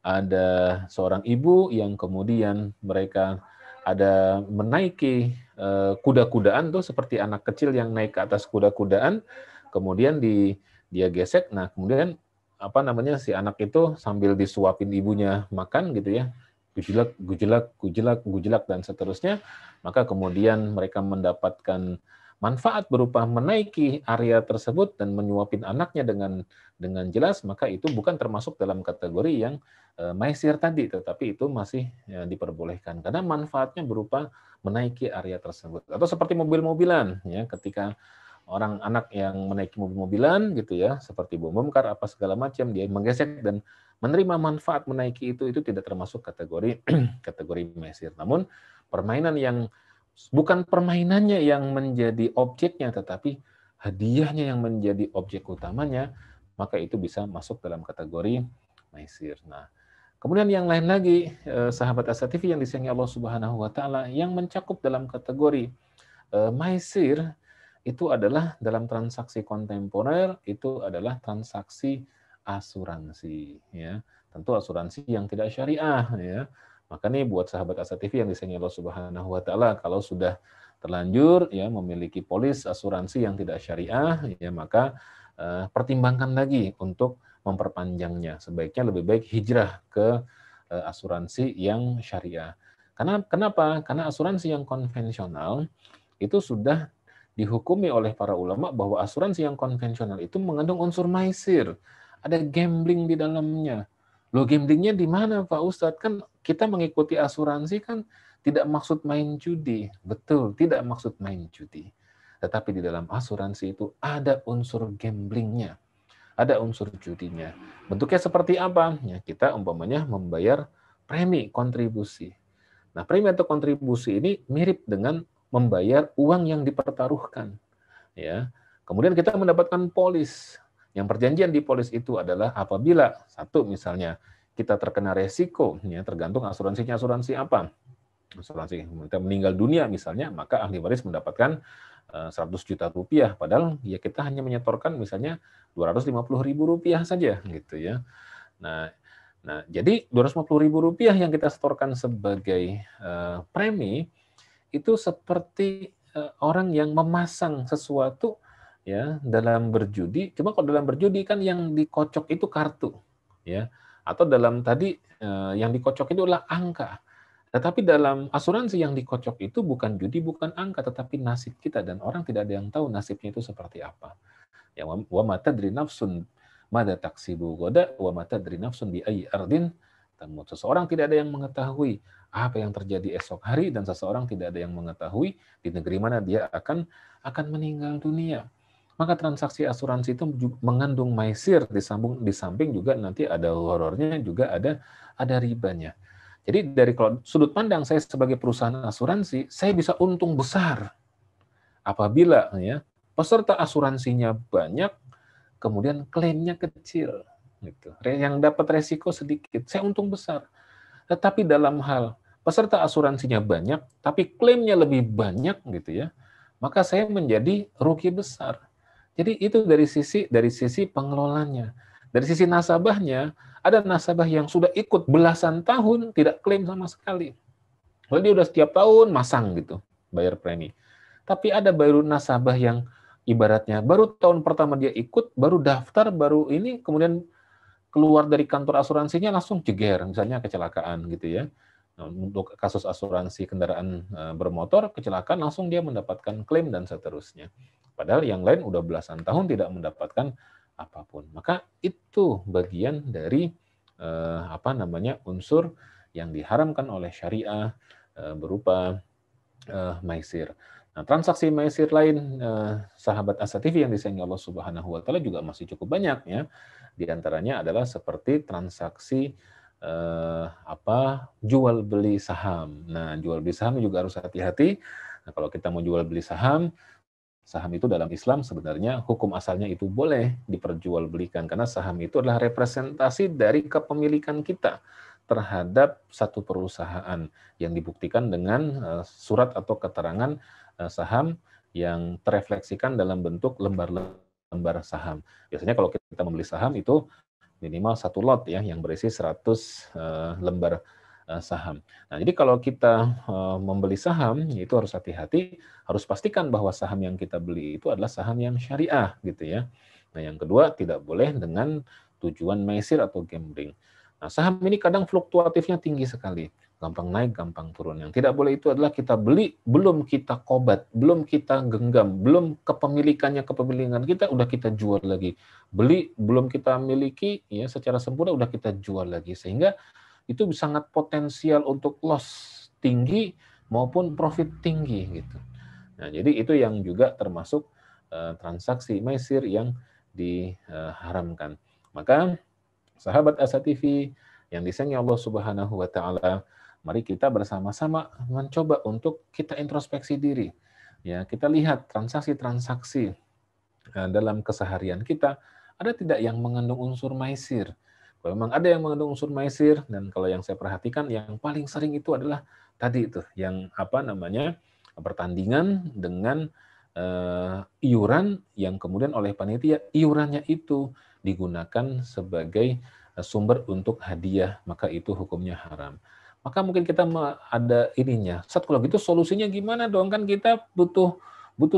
ada seorang ibu yang kemudian mereka ada menaiki kuda-kudaan tuh seperti anak kecil yang naik ke atas kuda-kudaan, kemudian dia gesek, nah kemudian si anak itu sambil disuapin ibunya makan gitu ya, gujilak, gujilak, gujilak, gujilak, dan seterusnya, maka kemudian mereka mendapatkan manfaat berupa menaiki area tersebut dan menyuapin anaknya dengan jelas, maka itu bukan termasuk dalam kategori yang maisir tadi, tetapi itu masih diperbolehkan karena manfaatnya berupa menaiki area tersebut. Atau seperti mobil-mobilan, ya, ketika anak yang menaiki mobil-mobilan gitu ya, seperti bom kar apa segala macam, dia menggesek dan menerima manfaat menaiki itu tidak termasuk kategori kategori maisir. Namun Permainan yang bukan permainannya yang menjadi objeknya, tetapi hadiahnya yang menjadi objek utamanya, maka itu bisa masuk dalam kategori maisir. Nah, kemudian yang lain lagi, sahabat Asa TV yang disayangi Allah Subhanahu wa taala, yang mencakup dalam kategori maisir itu adalah dalam transaksi kontemporer, itu adalah transaksi asuransi, ya. Tentu asuransi yang tidak syariah, ya. Maka nih buat sahabat Asa TV yang disayangi Allah Subhanahu wa taala, kalau sudah terlanjur ya memiliki polis asuransi yang tidak syariah, ya maka pertimbangkan lagi untuk memperpanjangnya. Sebaiknya lebih baik hijrah ke asuransi yang syariah. Karena kenapa? Karena asuransi yang konvensional itu sudah dihukumi oleh para ulama bahwa asuransi yang konvensional itu mengandung unsur maisir. Ada gambling di dalamnya. Loh, gamblingnya di mana Pak Ustadz? Kan kita mengikuti asuransi kan tidak maksud main judi. Betul, tidak maksud main judi. Tetapi di dalam asuransi itu ada unsur gamblingnya. Ada unsur judinya. Bentuknya seperti apa? Ya, kita umpamanya membayar premi kontribusi. Nah, premi atau kontribusi ini mirip dengan membayar uang yang dipertaruhkan, ya. Kemudian kita mendapatkan polis. Yang perjanjian di polis itu adalah apabila satu misalnya kita terkena resiko, ya, tergantung asuransinya asuransi apa. Asuransi kita meninggal dunia misalnya, maka ahli waris mendapatkan 100 juta rupiah, padahal ya kita hanya menyetorkan misalnya 250.000 rupiah saja, gitu ya. Nah, jadi 250.000 rupiah yang kita setorkan sebagai premi itu seperti orang yang memasang sesuatu ya dalam berjudi. Cuma kalau dalam berjudi kan yang dikocok itu kartu, ya. Atau dalam tadi yang dikocok itu adalah angka. Tetapi dalam asuransi yang dikocok itu bukan judi, bukan angka, tetapi nasib kita, dan orang tidak ada yang tahu nasibnya itu seperti apa. Ya, wa ma tadri nafsun mada taksibu goda wa ma tadri nafsun bi ayyi ardin tamut. Seseorang tidak ada yang mengetahui apa yang terjadi esok hari, dan seseorang tidak ada yang mengetahui di negeri mana dia akan meninggal dunia. Maka transaksi asuransi itu mengandung maisir, di samping juga nanti ada horornya, juga ada ribanya. Jadi dari sudut pandang saya sebagai perusahaan asuransi, saya bisa untung besar apabila ya peserta asuransinya banyak, kemudian klaimnya kecil, gitu. Yang dapat resiko sedikit, saya untung besar. Tetapi dalam hal peserta asuransinya banyak, tapi klaimnya lebih banyak, gitu ya, maka saya menjadi rugi besar. Jadi itu dari sisi pengelolanya. Dari sisi nasabahnya, ada nasabah yang sudah ikut belasan tahun tidak klaim sama sekali. Lalu dia udah setiap tahun masang gitu, bayar premi. Tapi ada baru nasabah yang ibaratnya baru tahun pertama dia ikut, baru daftar, baru ini, kemudian keluar dari kantor asuransinya langsung jeger, misalnya kecelakaan gitu ya. Nah, untuk kasus asuransi kendaraan bermotor, kecelakaan langsung dia mendapatkan klaim dan seterusnya. Padahal yang lain udah belasan tahun tidak mendapatkan apapun. Maka itu bagian dari unsur yang diharamkan oleh syariah berupa maisir. Nah, transaksi maisir lain sahabat Asa TV yang disayangi Allah Subhanahu wa taala juga masih cukup banyak ya. Di antaranya adalah seperti transaksi jual beli saham. Nah, jual beli saham juga harus hati-hati. Nah, kalau kita mau jual beli saham, saham itu dalam Islam sebenarnya hukum asalnya itu boleh diperjualbelikan, karena saham itu adalah representasi dari kepemilikan kita terhadap satu perusahaan yang dibuktikan dengan surat atau keterangan saham yang terefleksikan dalam bentuk lembar-lembar saham. Biasanya kalau kita membeli saham itu minimal satu lot ya yang berisi 100 lembar saham. Nah, jadi kalau kita membeli saham itu harus hati-hati, harus pastikan bahwa saham yang kita beli itu adalah saham yang syariah gitu ya. Nah, yang kedua tidak boleh dengan tujuan maisir atau gambling. Nah, saham ini kadang fluktuatifnya tinggi sekali, gampang naik, gampang turun. Yang tidak boleh itu adalah kita beli, belum kita kobat, belum kita genggam, belum kepemilikan kita udah kita jual lagi. Beli belum kita miliki ya secara sempurna udah kita jual lagi, sehingga itu sangat potensial untuk loss tinggi maupun profit tinggi gitu. Nah, jadi itu yang juga termasuk transaksi maisir yang diharamkan. Maka sahabat Asa TV yang disayangi Allah Subhanahu wa taala, mari kita bersama-sama mencoba untuk kita introspeksi diri. Ya, kita lihat transaksi-transaksi dalam keseharian kita, ada tidak yang mengandung unsur maisir? Kalau memang ada yang mengandung unsur maisir, dan kalau yang saya perhatikan yang paling sering itu adalah tadi itu, yang pertandingan dengan iuran yang kemudian oleh panitia, iurannya itu digunakan sebagai sumber untuk hadiah, maka itu hukumnya haram. Maka mungkin kita ada ininya. Ustaz, kalau gitu solusinya gimana dong? Kan kita butuh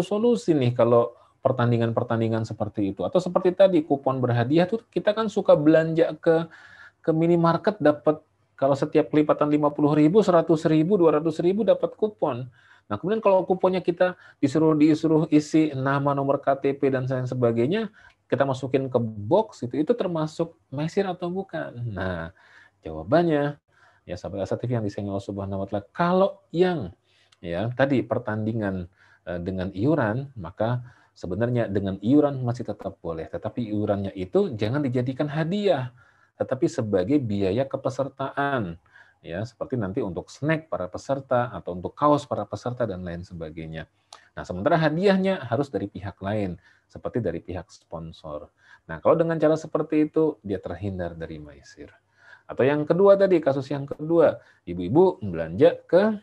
solusi nih kalau pertandingan-pertandingan seperti itu. Atau seperti tadi kupon berhadiah tuh kita kan suka belanja ke minimarket dapat kalau setiap kelipatan 50.000, 100.000, 200.000 dapat kupon. Nah, kemudian kalau kuponnya kita disuruh isi nama, nomor KTP dan sebagainya, kita masukin ke box itu termasuk maisir atau bukan? Nah, jawabannya ya sahabat Asa TV yang disayangi Allah Subhanahu wa taala, kalau yang ya tadi pertandingan dengan iuran, maka sebenarnya dengan iuran masih tetap boleh, tetapi iurannya itu jangan dijadikan hadiah, tetapi sebagai biaya kepesertaan. Ya, seperti nanti untuk snack para peserta atau untuk kaos para peserta dan lain sebagainya. Nah, sementara hadiahnya harus dari pihak lain, seperti dari pihak sponsor. Nah, kalau dengan cara seperti itu, dia terhindar dari maisir. Atau yang kedua tadi, kasus yang kedua, ibu-ibu belanja ke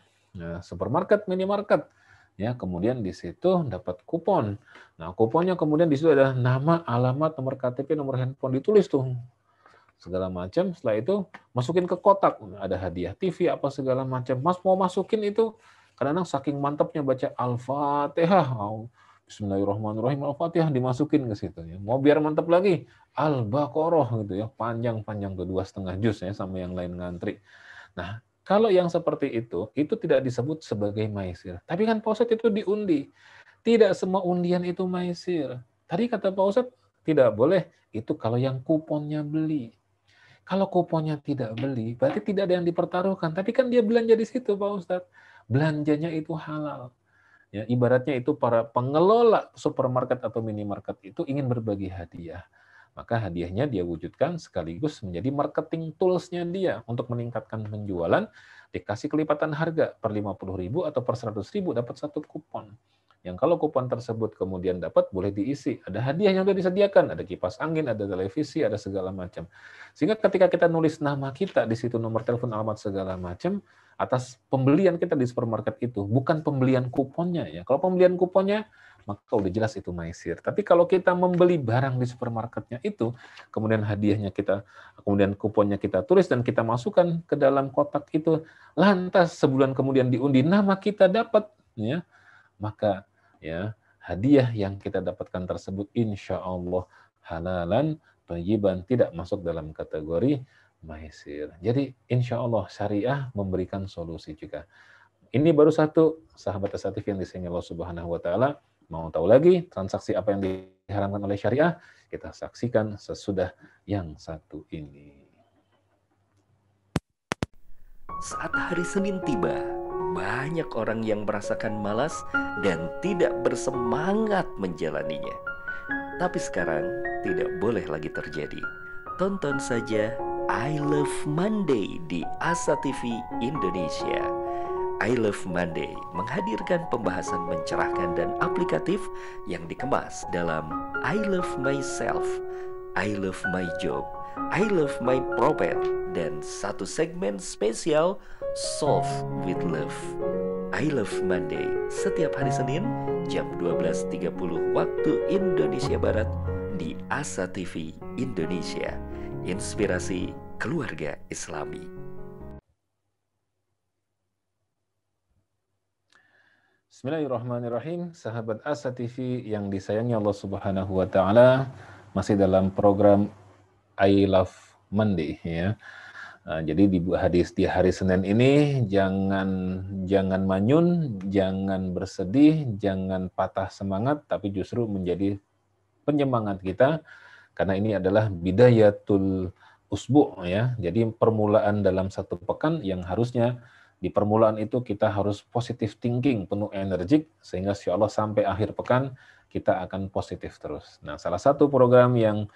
supermarket, minimarket, ya, kemudian di situ dapat kupon. Nah, kuponnya kemudian di situ ada nama, alamat, nomor KTP, nomor handphone, ditulis tuh segala macam. Setelah itu masukin ke kotak, ada hadiah TV apa segala macam. Mas mau masukin itu, kadang-kadang saking mantapnya baca Al-Fatihah, Bismillahirrahmanirrahim, Al-Fatihah dimasukin ke situ ya. Mau biar mantap lagi, Al-Baqarah gitu ya, panjang-panjang tuh 2,5 juz ya, sama yang lain ngantri. Nah, kalau yang seperti itu tidak disebut sebagai maisir. Tapi kan Pak Ustadz itu diundi. Tidak semua undian itu maisir. Tadi kata Pak Ustadz, tidak boleh. Itu kalau yang kuponnya beli. Kalau kuponnya tidak beli, berarti tidak ada yang dipertaruhkan. Tapi kan dia belanja di situ, Pak Ustadz. Belanjanya itu halal. Ya, ibaratnya itu para pengelola supermarket atau minimarket itu ingin berbagi hadiah. Maka hadiahnya dia wujudkan sekaligus menjadi marketing tools-nya dia untuk meningkatkan penjualan, dikasih kelipatan harga per 50.000 atau per 100.000 dapat satu kupon. Yang kalau kupon tersebut kemudian dapat, boleh diisi. Ada hadiah yang sudah disediakan, ada kipas angin, ada televisi, ada segala macam. Sehingga ketika kita nulis nama kita, di situ nomor telepon, alamat, segala macam, atas pembelian kita di supermarket itu, bukan pembelian kuponnya. Ya. Kalau pembelian kuponnya, maka udah jelas itu maisir. Tapi kalau kita membeli barang di supermarketnya itu, kemudian hadiahnya kita, kemudian kuponnya kita tulis dan kita masukkan ke dalam kotak itu, lantas sebulan kemudian diundi, nama kita dapat, ya, maka ya hadiah yang kita dapatkan tersebut insya Allah halalan thayyiban, tidak masuk dalam kategori maisir. Jadi insya Allah syariah memberikan solusi juga. Ini baru satu, sahabat asatif yang disayangi Allah Subhanahu wa taala. Mau tahu lagi transaksi apa yang diharamkan oleh syariah? Kita saksikan sesudah yang satu ini. Saat hari Senin tiba, banyak orang yang merasakan malas dan tidak bersemangat menjalaninya. Tapi sekarang tidak boleh lagi terjadi. Tonton saja I Love Monday di Asa TV Indonesia. I Love Monday menghadirkan pembahasan mencerahkan dan aplikatif yang dikemas dalam I Love Myself, I Love My Job, I Love My Prophet, dan satu segmen spesial Solve with Love. I Love Monday setiap hari Senin jam 12.30 waktu Indonesia Barat di Asa TV Indonesia. Inspirasi keluarga Islami. Bismillahirrahmanirrahim. Sahabat Asa TV yang disayangi Allah Subhanahu wa taala, masih dalam program I Love Monday ya. Jadi di hari Senin ini jangan manyun, jangan bersedih, jangan patah semangat, tapi justru menjadi penyemangat kita, karena ini adalah bidayatul usbu ya. Jadi permulaan dalam satu pekan yang harusnya di permulaan itu kita harus positive thinking, penuh energik, sehingga insya Allah sampai akhir pekan kita akan positif terus. Nah, salah satu program yang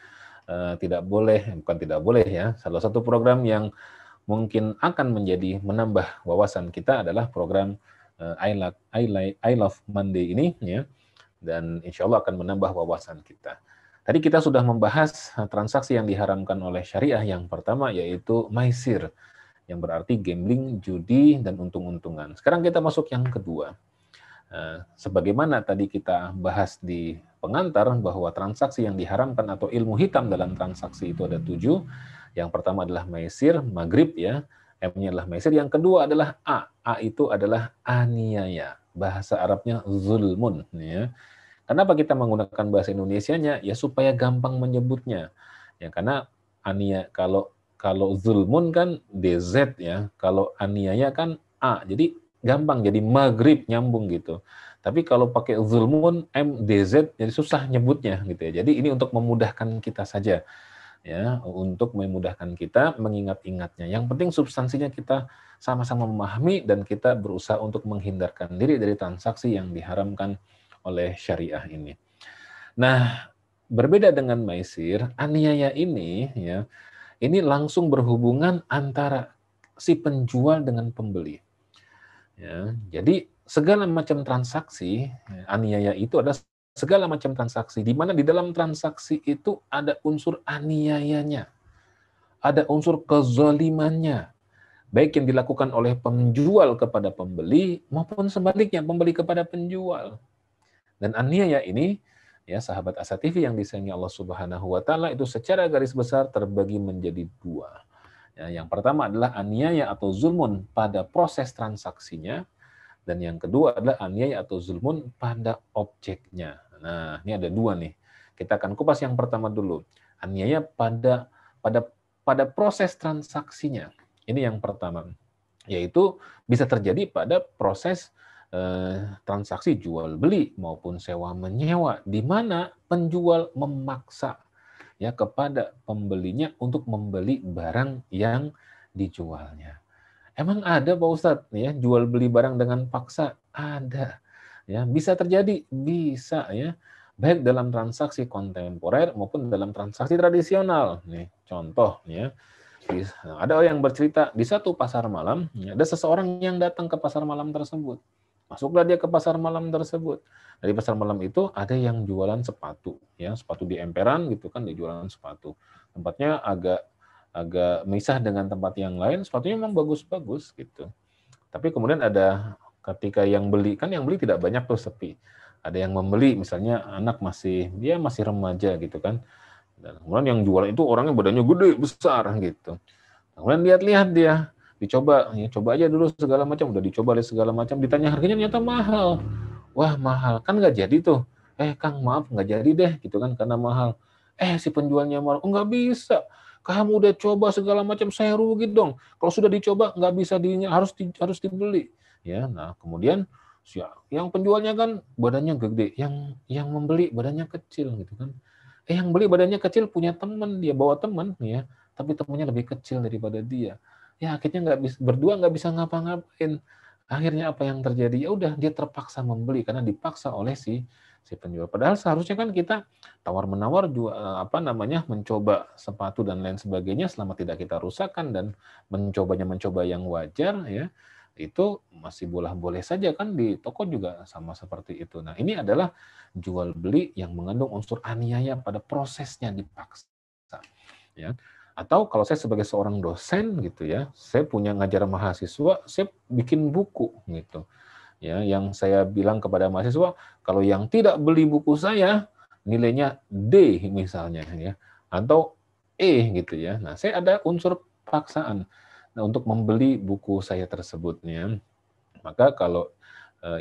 bukan tidak boleh ya, salah satu program yang mungkin akan menjadi menambah wawasan kita adalah program I Love Monday ini, ya, dan insya Allah akan menambah wawasan kita. Tadi kita sudah membahas transaksi yang diharamkan oleh syariah. Yang pertama yaitu maisir, yang berarti gambling, judi, dan untung-untungan. Sekarang kita masuk yang kedua. Sebagaimana tadi kita bahas di pengantar bahwa transaksi yang diharamkan atau ilmu hitam dalam transaksi itu ada 7. Yang pertama adalah maisir, maghrib ya, M-nya adalah maisir. Yang kedua adalah A. A itu adalah aniaya. Bahasa Arabnya zulmun. Ya. Kenapa kita menggunakan bahasa Indonesianya? Ya supaya gampang menyebutnya. Ya karena ania kalau zulmun kan DZ ya, kalau aniaya kan A. Jadi gampang, jadi maghrib nyambung gitu. Tapi kalau pakai zulmun MDZ jadi susah nyebutnya gitu ya. Jadi ini untuk memudahkan kita saja ya, untuk memudahkan kita mengingat-ingatnya. Yang penting substansinya kita sama-sama memahami dan kita berusaha untuk menghindarkan diri dari transaksi yang diharamkan oleh syariah ini. Nah, berbeda dengan maisir, aniaya ini ya, ini langsung berhubungan antara si penjual dengan pembeli. Ya, jadi segala macam transaksi, aniaya itu adalah segala macam transaksi, di mana di dalam transaksi itu ada unsur aniayanya, ada unsur kezalimannya, baik yang dilakukan oleh penjual kepada pembeli maupun sebaliknya pembeli kepada penjual. Dan aniaya ini, ya sahabat Asa TV yang disayangi Allah Subhanahu wa taala, itu secara garis besar terbagi menjadi 2. Ya, yang pertama adalah aniaya atau zulmun pada proses transaksinya, dan yang kedua adalah aniaya atau zulmun pada objeknya. Nah, ini ada 2 nih. Kita akan kupas yang pertama dulu. Aniaya pada proses transaksinya. Ini yang pertama. Yaitu bisa terjadi pada proses transaksi jual beli maupun sewa menyewa, di mana penjual memaksa ya kepada pembelinya untuk membeli barang yang dijualnya. Emang ada Pak Ustadz ya jual beli barang dengan paksa? Ada. Ya, bisa terjadi, bisa ya. Baik dalam transaksi kontemporer maupun dalam transaksi tradisional. Nih, contoh ya. Ada orang yang bercerita di satu pasar malam, ada seseorang yang datang ke pasar malam tersebut. Masuklah dia ke pasar malam tersebut. Dari pasar malam itu ada yang jualan sepatu, ya sepatu di emperan gitu kan, dia jualan sepatu. Tempatnya agak misah dengan tempat yang lain, sepatunya memang bagus-bagus gitu. Tapi kemudian ada ketika yang beli, kan yang beli tidak banyak tuh, sepi. Ada yang membeli, misalnya anak masih remaja gitu kan. Dan kemudian yang jualan itu orangnya badannya gede, besar gitu. Kemudian lihat-lihat dia, dicoba, ya, coba aja dulu segala macam, udah dicoba segala macam, ditanya harganya ternyata mahal. Wah mahal, kan nggak jadi tuh. Kang maaf nggak jadi deh gitu kan karena mahal. Si penjualnya mahal, oh nggak bisa. Kamu udah coba segala macam, saya rugi dong. Kalau sudah dicoba nggak bisa harus dibeli. Ya, nah kemudian yang penjualnya kan badannya gede, yang membeli badannya kecil gitu kan. Yang beli badannya kecil punya teman, dia bawa teman ya, tapi temannya lebih kecil daripada dia. Ya akhirnya berdua nggak bisa ngapa-ngapain. Akhirnya apa yang terjadi? Ya udah dia terpaksa membeli karena dipaksa oleh si penjual. Padahal seharusnya kan kita tawar-menawar juga mencoba sepatu dan lain sebagainya selama tidak kita rusakkan dan mencoba yang wajar ya. Itu masih boleh saja kan, di toko juga sama seperti itu. Nah, ini adalah jual beli yang mengandung unsur aniaya pada prosesnya, dipaksa. Ya. Atau kalau saya sebagai seorang dosen gitu ya, saya punya ngajar mahasiswa, saya bikin buku gitu. Ya, yang saya bilang kepada mahasiswa, kalau yang tidak beli buku saya, nilainya D misalnya ya, atau E gitu ya. Nah, saya ada unsur paksaan untuk membeli buku saya tersebutnya. Maka kalau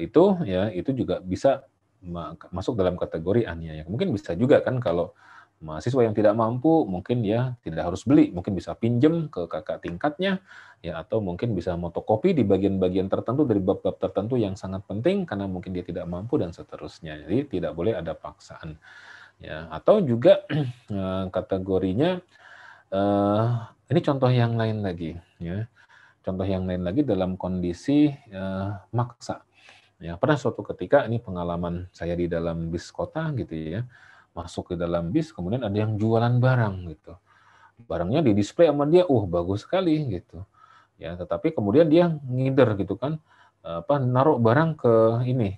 itu ya, itu juga bisa masuk dalam kategori aniaya. Mungkin bisa juga kan kalau mahasiswa yang tidak mampu, mungkin ya tidak harus beli, mungkin bisa pinjem ke kakak tingkatnya, ya atau mungkin bisa motokopi di bagian-bagian tertentu dari bab-bab tertentu yang sangat penting karena mungkin dia tidak mampu dan seterusnya. Jadi tidak boleh ada paksaan. Ya, atau juga kategorinya ini contoh yang lain lagi, ya. Contoh yang lain lagi dalam kondisi maksa. Ya, pernah suatu ketika ini pengalaman saya di dalam bis kota gitu ya. Masuk ke dalam bis, kemudian ada yang jualan barang gitu. Barangnya di display sama dia, bagus sekali gitu. ya, tetapi kemudian dia ngider gitu kan, naruh barang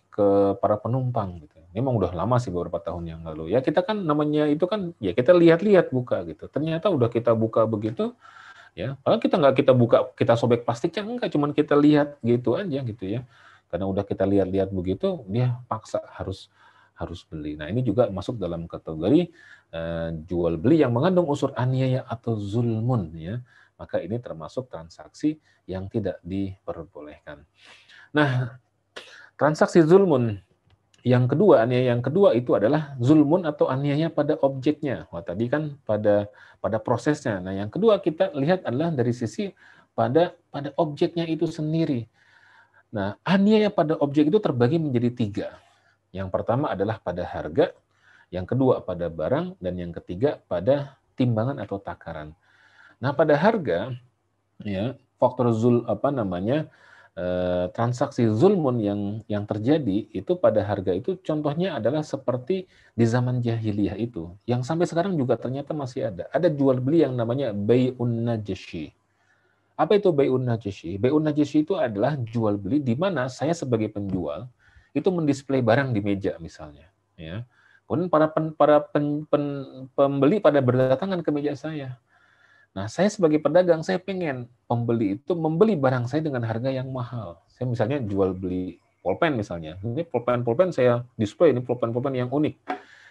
ke para penumpang gitu. Ini memang udah lama sih, beberapa tahun yang lalu. Ya kita kan namanya itu kan ya kita lihat-lihat buka gitu. Ternyata udah kita buka begitu ya. Padahal kita nggak kita buka, kita sobek plastiknya enggak, cuman kita lihat gitu aja gitu ya. Karena udah kita lihat-lihat begitu, dia paksa harus beli. Nah, ini juga masuk dalam kategori jual beli yang mengandung unsur aniaya atau zulmun ya. Maka ini termasuk transaksi yang tidak diperbolehkan. Nah, transaksi zulmun yang kedua, aniaya yang kedua itu adalah zulmun atau aniaya pada objeknya. Wah, tadi kan pada prosesnya. Nah, yang kedua kita lihat adalah dari sisi pada objeknya itu sendiri. Nah, aniaya pada objek itu terbagi menjadi 3. Yang pertama adalah pada harga, yang kedua pada barang, dan yang ketiga pada timbangan atau takaran. Nah, pada harga ya, faktor transaksi zulmun yang terjadi itu pada harga itu contohnya adalah seperti di zaman jahiliyah itu, yang sampai sekarang juga ternyata masih ada. Ada jual beli yang namanya bai'un najashi. Apa itu bai'un najashi? Bai'un najashi itu adalah jual beli di mana saya sebagai penjual itu mendisplay barang di meja misalnya, ya. Kemudian pembeli pada berdatangan ke meja saya. Nah, saya sebagai pedagang, saya pengen pembeli itu membeli barang saya dengan harga yang mahal. Saya misalnya jual beli pulpen misalnya. Ini pulpen saya display, ini pulpen yang unik.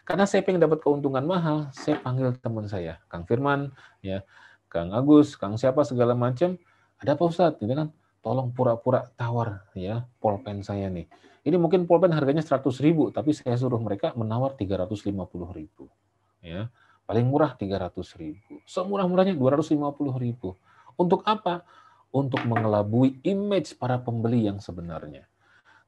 Karena saya pengen dapat keuntungan mahal, saya panggil teman saya, Kang Firman, ya, Kang Agus, Kang siapa segala macam. Ada apa Ustadz? Ini kan tolong pura-pura tawar ya pulpen saya nih. Ini mungkin pulpen harganya 100.000, tapi saya suruh mereka menawar 350.000. Ya. Paling murah 300.000. Semurah-murahnya 250.000. Untuk apa? Untuk mengelabui image para pembeli yang sebenarnya.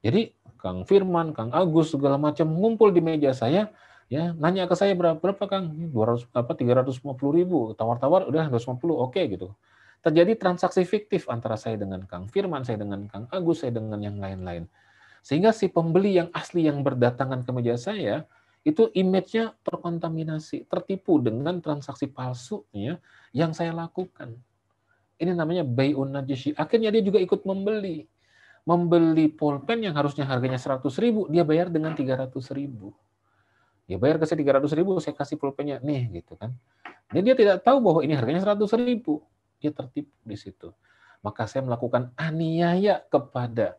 Jadi Kang Firman, Kang Agus segala macam ngumpul di meja saya, ya nanya ke saya berapa Kang? 350.000. Tawar-tawar udah 250, oke gitu. Terjadi transaksi fiktif antara saya dengan Kang Firman, saya dengan Kang Agus, saya dengan yang lain-lain. Sehingga si pembeli yang asli yang berdatangan ke meja saya itu image-nya terkontaminasi, tertipu dengan transaksi palsu ya, yang saya lakukan. Ini namanya bai'un najashi. Akhirnya dia juga ikut membeli. Membeli pulpen yang harusnya harganya 100.000, dia bayar dengan 300.000. Dia bayar ke saya 300.000, saya kasih pulpennya, nih gitu kan. Dan dia tidak tahu bahwa ini harganya 100.000. Dia tertipu di situ. Maka saya melakukan aniaya kepada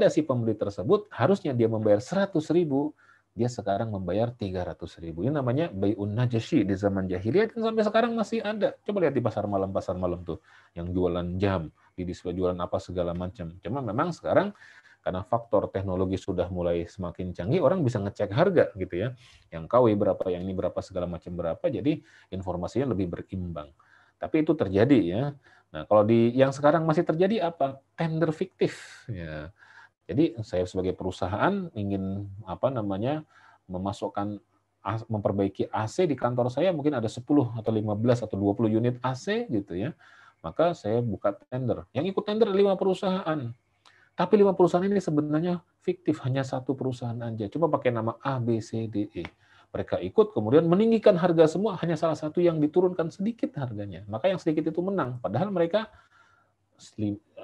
si pembeli tersebut, harusnya dia membayar 100.000, dia sekarang membayar 300.000. Ini namanya bai'un najashi di zaman jahiliyah dan sampai sekarang masih ada. Coba lihat di pasar malam tuh, yang jualan jam, di display jualan apa segala macam. Cuma memang sekarang karena faktor teknologi sudah mulai semakin canggih, orang bisa ngecek harga gitu ya. Yang KW berapa, yang ini berapa, segala macam berapa, jadi informasinya lebih berimbang. Tapi itu terjadi ya. Nah, kalau yang sekarang masih terjadi apa? Tender fiktif ya. Jadi saya sebagai perusahaan ingin memperbaiki AC di kantor saya, mungkin ada 10 atau 15 atau 20 unit AC gitu ya. Maka saya buka tender. Yang ikut tender 5 perusahaan. Tapi 5 perusahaan ini sebenarnya fiktif, hanya satu perusahaan aja. Coba pakai nama A, B, C, D, E. Mereka ikut kemudian meninggikan harga semua, hanya salah satu yang diturunkan sedikit harganya. Maka yang sedikit itu menang. Padahal mereka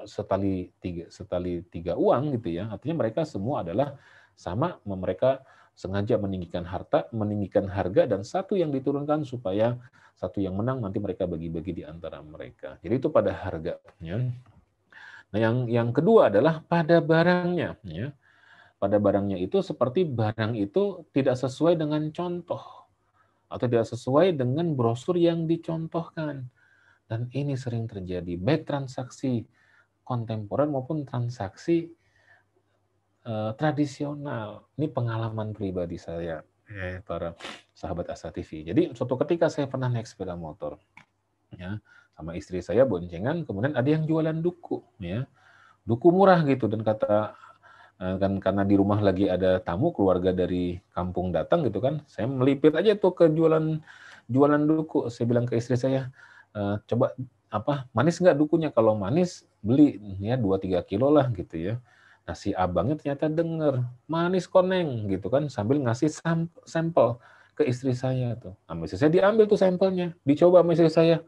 setali tiga uang gitu ya. Artinya mereka semua adalah sama, mereka sengaja meninggikan harga, dan satu yang diturunkan supaya satu yang menang nanti mereka bagi-bagi di antara mereka. Jadi itu pada harganya. Nah, yang kedua adalah pada barangnya ya. Pada barangnya itu seperti barang itu tidak sesuai dengan contoh atau tidak sesuai dengan brosur yang dicontohkan. Dan ini sering terjadi, baik transaksi kontemporer maupun transaksi tradisional. Ini pengalaman pribadi saya, para sahabat Asa TV. Jadi suatu ketika saya pernah naik sepeda motor, ya, sama istri saya boncengan, kemudian ada yang jualan duku, ya, duku murah gitu, dan kata kan karena di rumah lagi ada tamu keluarga dari kampung datang gitu kan, saya melipir aja tuh ke jualan duku. Saya bilang ke istri saya, coba manis nggak dukunya? Kalau manis beli ya 2-3 kilo lah gitu ya. Nah, si abangnya ternyata denger, manis koneng gitu kan, sambil ngasih sampel ke istri saya tuh. Nah, istri saya diambil tuh sampelnya, dicoba sama istri saya,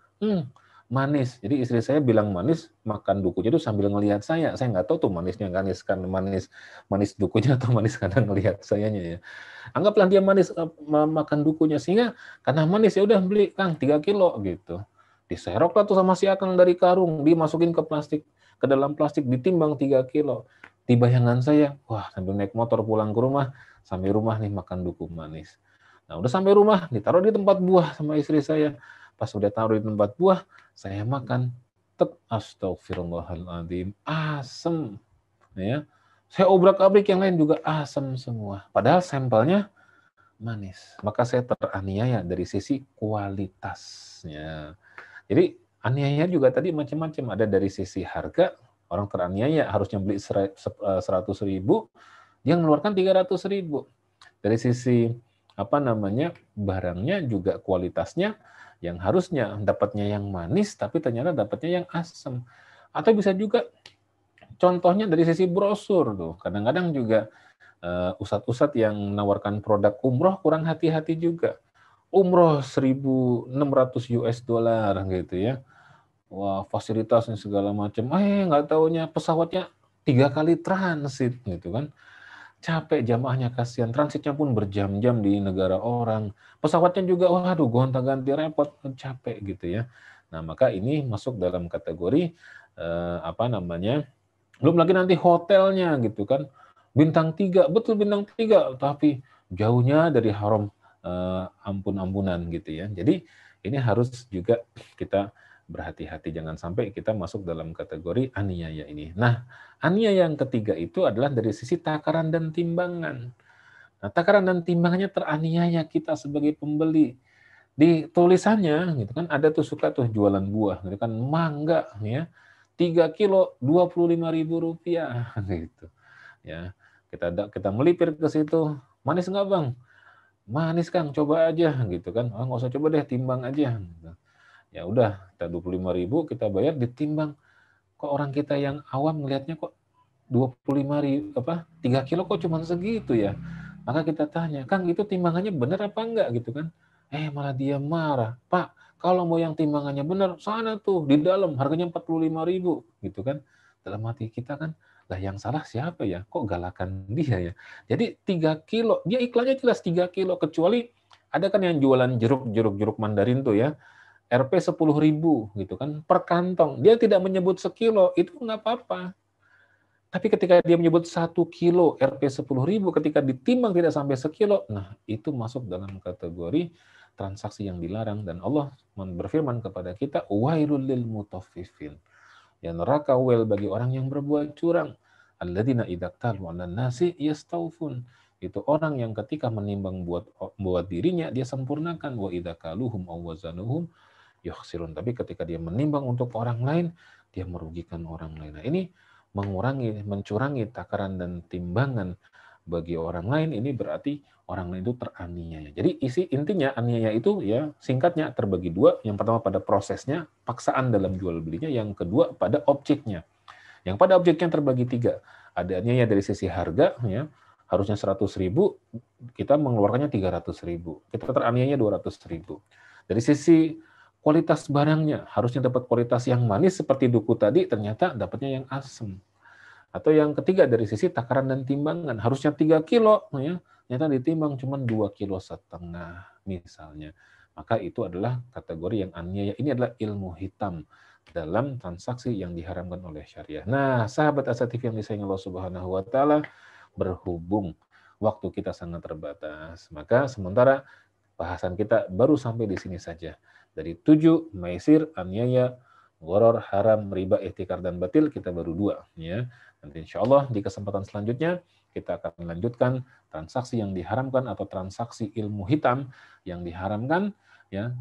manis. Jadi istri saya bilang manis, makan dukunya itu sambil ngelihat saya. Saya nggak tahu tuh manisnya manis kan manis manis dukunya atau manis karena ngelihat sayanya ya. Anggaplah dia manis makan dukunya, sehingga karena manis ya udah beli Kang 3 kilo gitu. Diserok lah tuh sama si Akang dari karung, dimasukin ke dalam plastik, ditimbang 3 kilo. Di bayangan saya, wah sambil naik motor pulang ke rumah, sampai rumah nih makan duku manis. Nah udah sampai rumah, ditaruh di tempat buah sama istri saya. Pas udah taruh di tempat buah, saya makan, astagfirullahaladzim, asem. Ya. Saya obrak-abrik yang lain juga asam semua. Padahal sampelnya manis. Maka saya teraniaya dari sisi kualitasnya. Jadi aniaya juga tadi macam-macam. Ada dari sisi harga, orang teraniaya harusnya beli 100.000, dia mengeluarkan 300.000. Dari sisi barangnya juga kualitasnya, yang harusnya dapatnya yang manis, tapi ternyata dapatnya yang asam. Atau bisa juga contohnya dari sisi brosur tuh. Kadang-kadang juga ustadz-ustadz yang menawarkan produk umroh kurang hati-hati juga. Umroh 1.600 US dollar gitu ya. Wah, fasilitasnya segala macam. Nggak taunya pesawatnya 3 kali transit gitu kan. Capek jamaahnya, kasihan. Transitnya pun berjam-jam di negara orang. Pesawatnya juga, waduh, gonta-ganti repot, capek gitu ya. Nah, maka ini masuk dalam kategori belum lagi nanti hotelnya gitu kan. Bintang 3, betul bintang 3, tapi jauhnya dari haram ampun-ampunan gitu ya. Jadi ini harus juga kita berhati-hati, jangan sampai kita masuk dalam kategori aniaya ini. Nah, aniaya yang ketiga itu adalah dari sisi takaran dan timbangan. Nah, takaran dan timbangannya teraniaya kita sebagai pembeli. Di tulisannya gitu kan ada tuh suka tuh jualan buah gitu kan, mangga ya. 3 kilo Rp25.000 gitu. Ya, kita melipir ke situ, manis nggak Bang? Manis Kang, coba aja gitu kan. Nggak usah coba deh, timbang aja. Gitu. Ya udah, kita 25.000 kita bayar, ditimbang. Kok orang kita yang awam melihatnya kok 25.000 3 kilo kok cuma segitu ya. Maka kita tanya, Kang itu timbangannya benar apa enggak gitu kan? Malah dia marah. Pak, kalau mau yang timbangannya benar, sana tuh di dalam harganya 45.000 gitu kan. Dalam hati kita kan, lah yang salah siapa ya? Kok galakan dia ya? Jadi 3 kilo, dia iklannya jelas 3 kilo, kecuali ada kan yang jualan jeruk mandarin tuh ya, Rp 10.000 gitu kan per kantong. Dia tidak menyebut sekilo, itu nggak apa-apa. Tapi ketika dia menyebut 1 kilo Rp 10.000, ketika ditimbang tidak sampai sekilo, nah itu masuk dalam kategori transaksi yang dilarang, dan Allah berfirman kepada kita, wailul lil mutaffifin. Ya, neraka wel bagi orang yang berbuat curang. Alladzina idza qalu 'alan nasi yastaufun. Itu orang yang ketika menimbang buat dirinya dia sempurnakan, wa idza kaluhum aw wazanuhum yukhsirun. Tapi ketika dia menimbang untuk orang lain, dia merugikan orang lain. Nah, ini mencurangi takaran dan timbangan bagi orang lain, ini berarti orang lain itu teraniaya. Jadi intinya aniaya itu ya singkatnya terbagi dua. Yang pertama pada prosesnya, paksaan dalam jual belinya. Yang kedua pada objeknya. Yang pada objeknya terbagi tiga. Ada aniaya dari sisi harga, ya harusnya 100.000, kita mengeluarkannya 300.000. Kita teraniaya 200.000. Dari sisi kualitas barangnya, harusnya dapat kualitas yang manis seperti duku tadi, ternyata dapatnya yang asam. Atau yang ketiga dari sisi takaran dan timbangan, harusnya 3 kilo, ya, ternyata ditimbang cuma 2,5 kilo misalnya. Maka itu adalah kategori yang aniaya. Ini adalah ilmu hitam dalam transaksi yang diharamkan oleh syariah. Nah, sahabat Asa TV yang disayangi Allah Subhanahu wa taala, berhubung waktu kita sangat terbatas, maka sementara bahasan kita baru sampai di sini saja. Dari 7 maisir, aniaya, gharar, haram, riba, ihtikar, dan batil, kita baru 2 ya. Nanti insya Allah di kesempatan selanjutnya kita akan melanjutkan transaksi yang diharamkan atau transaksi ilmu hitam yang diharamkan ya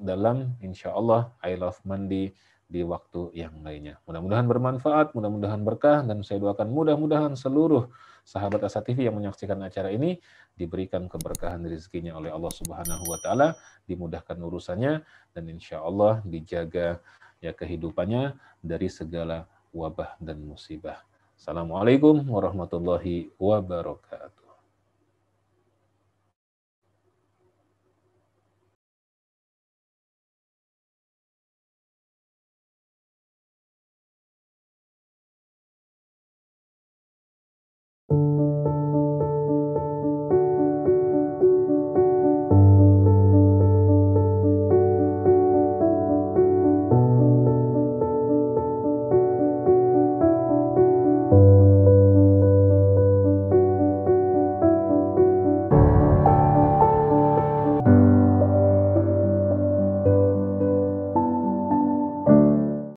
dalam insya Allah I Love Mandi di waktu yang lainnya. Mudah-mudahan bermanfaat, mudah-mudahan berkah, dan saya doakan mudah-mudahan seluruh sahabat Asa TV yang menyaksikan acara ini diberikan keberkahan rezekinya oleh Allah Subhanahu wa taala, dimudahkan urusannya, dan insya Allah dijaga ya kehidupannya dari segala wabah dan musibah. Assalamualaikum warahmatullahi wabarakatuh.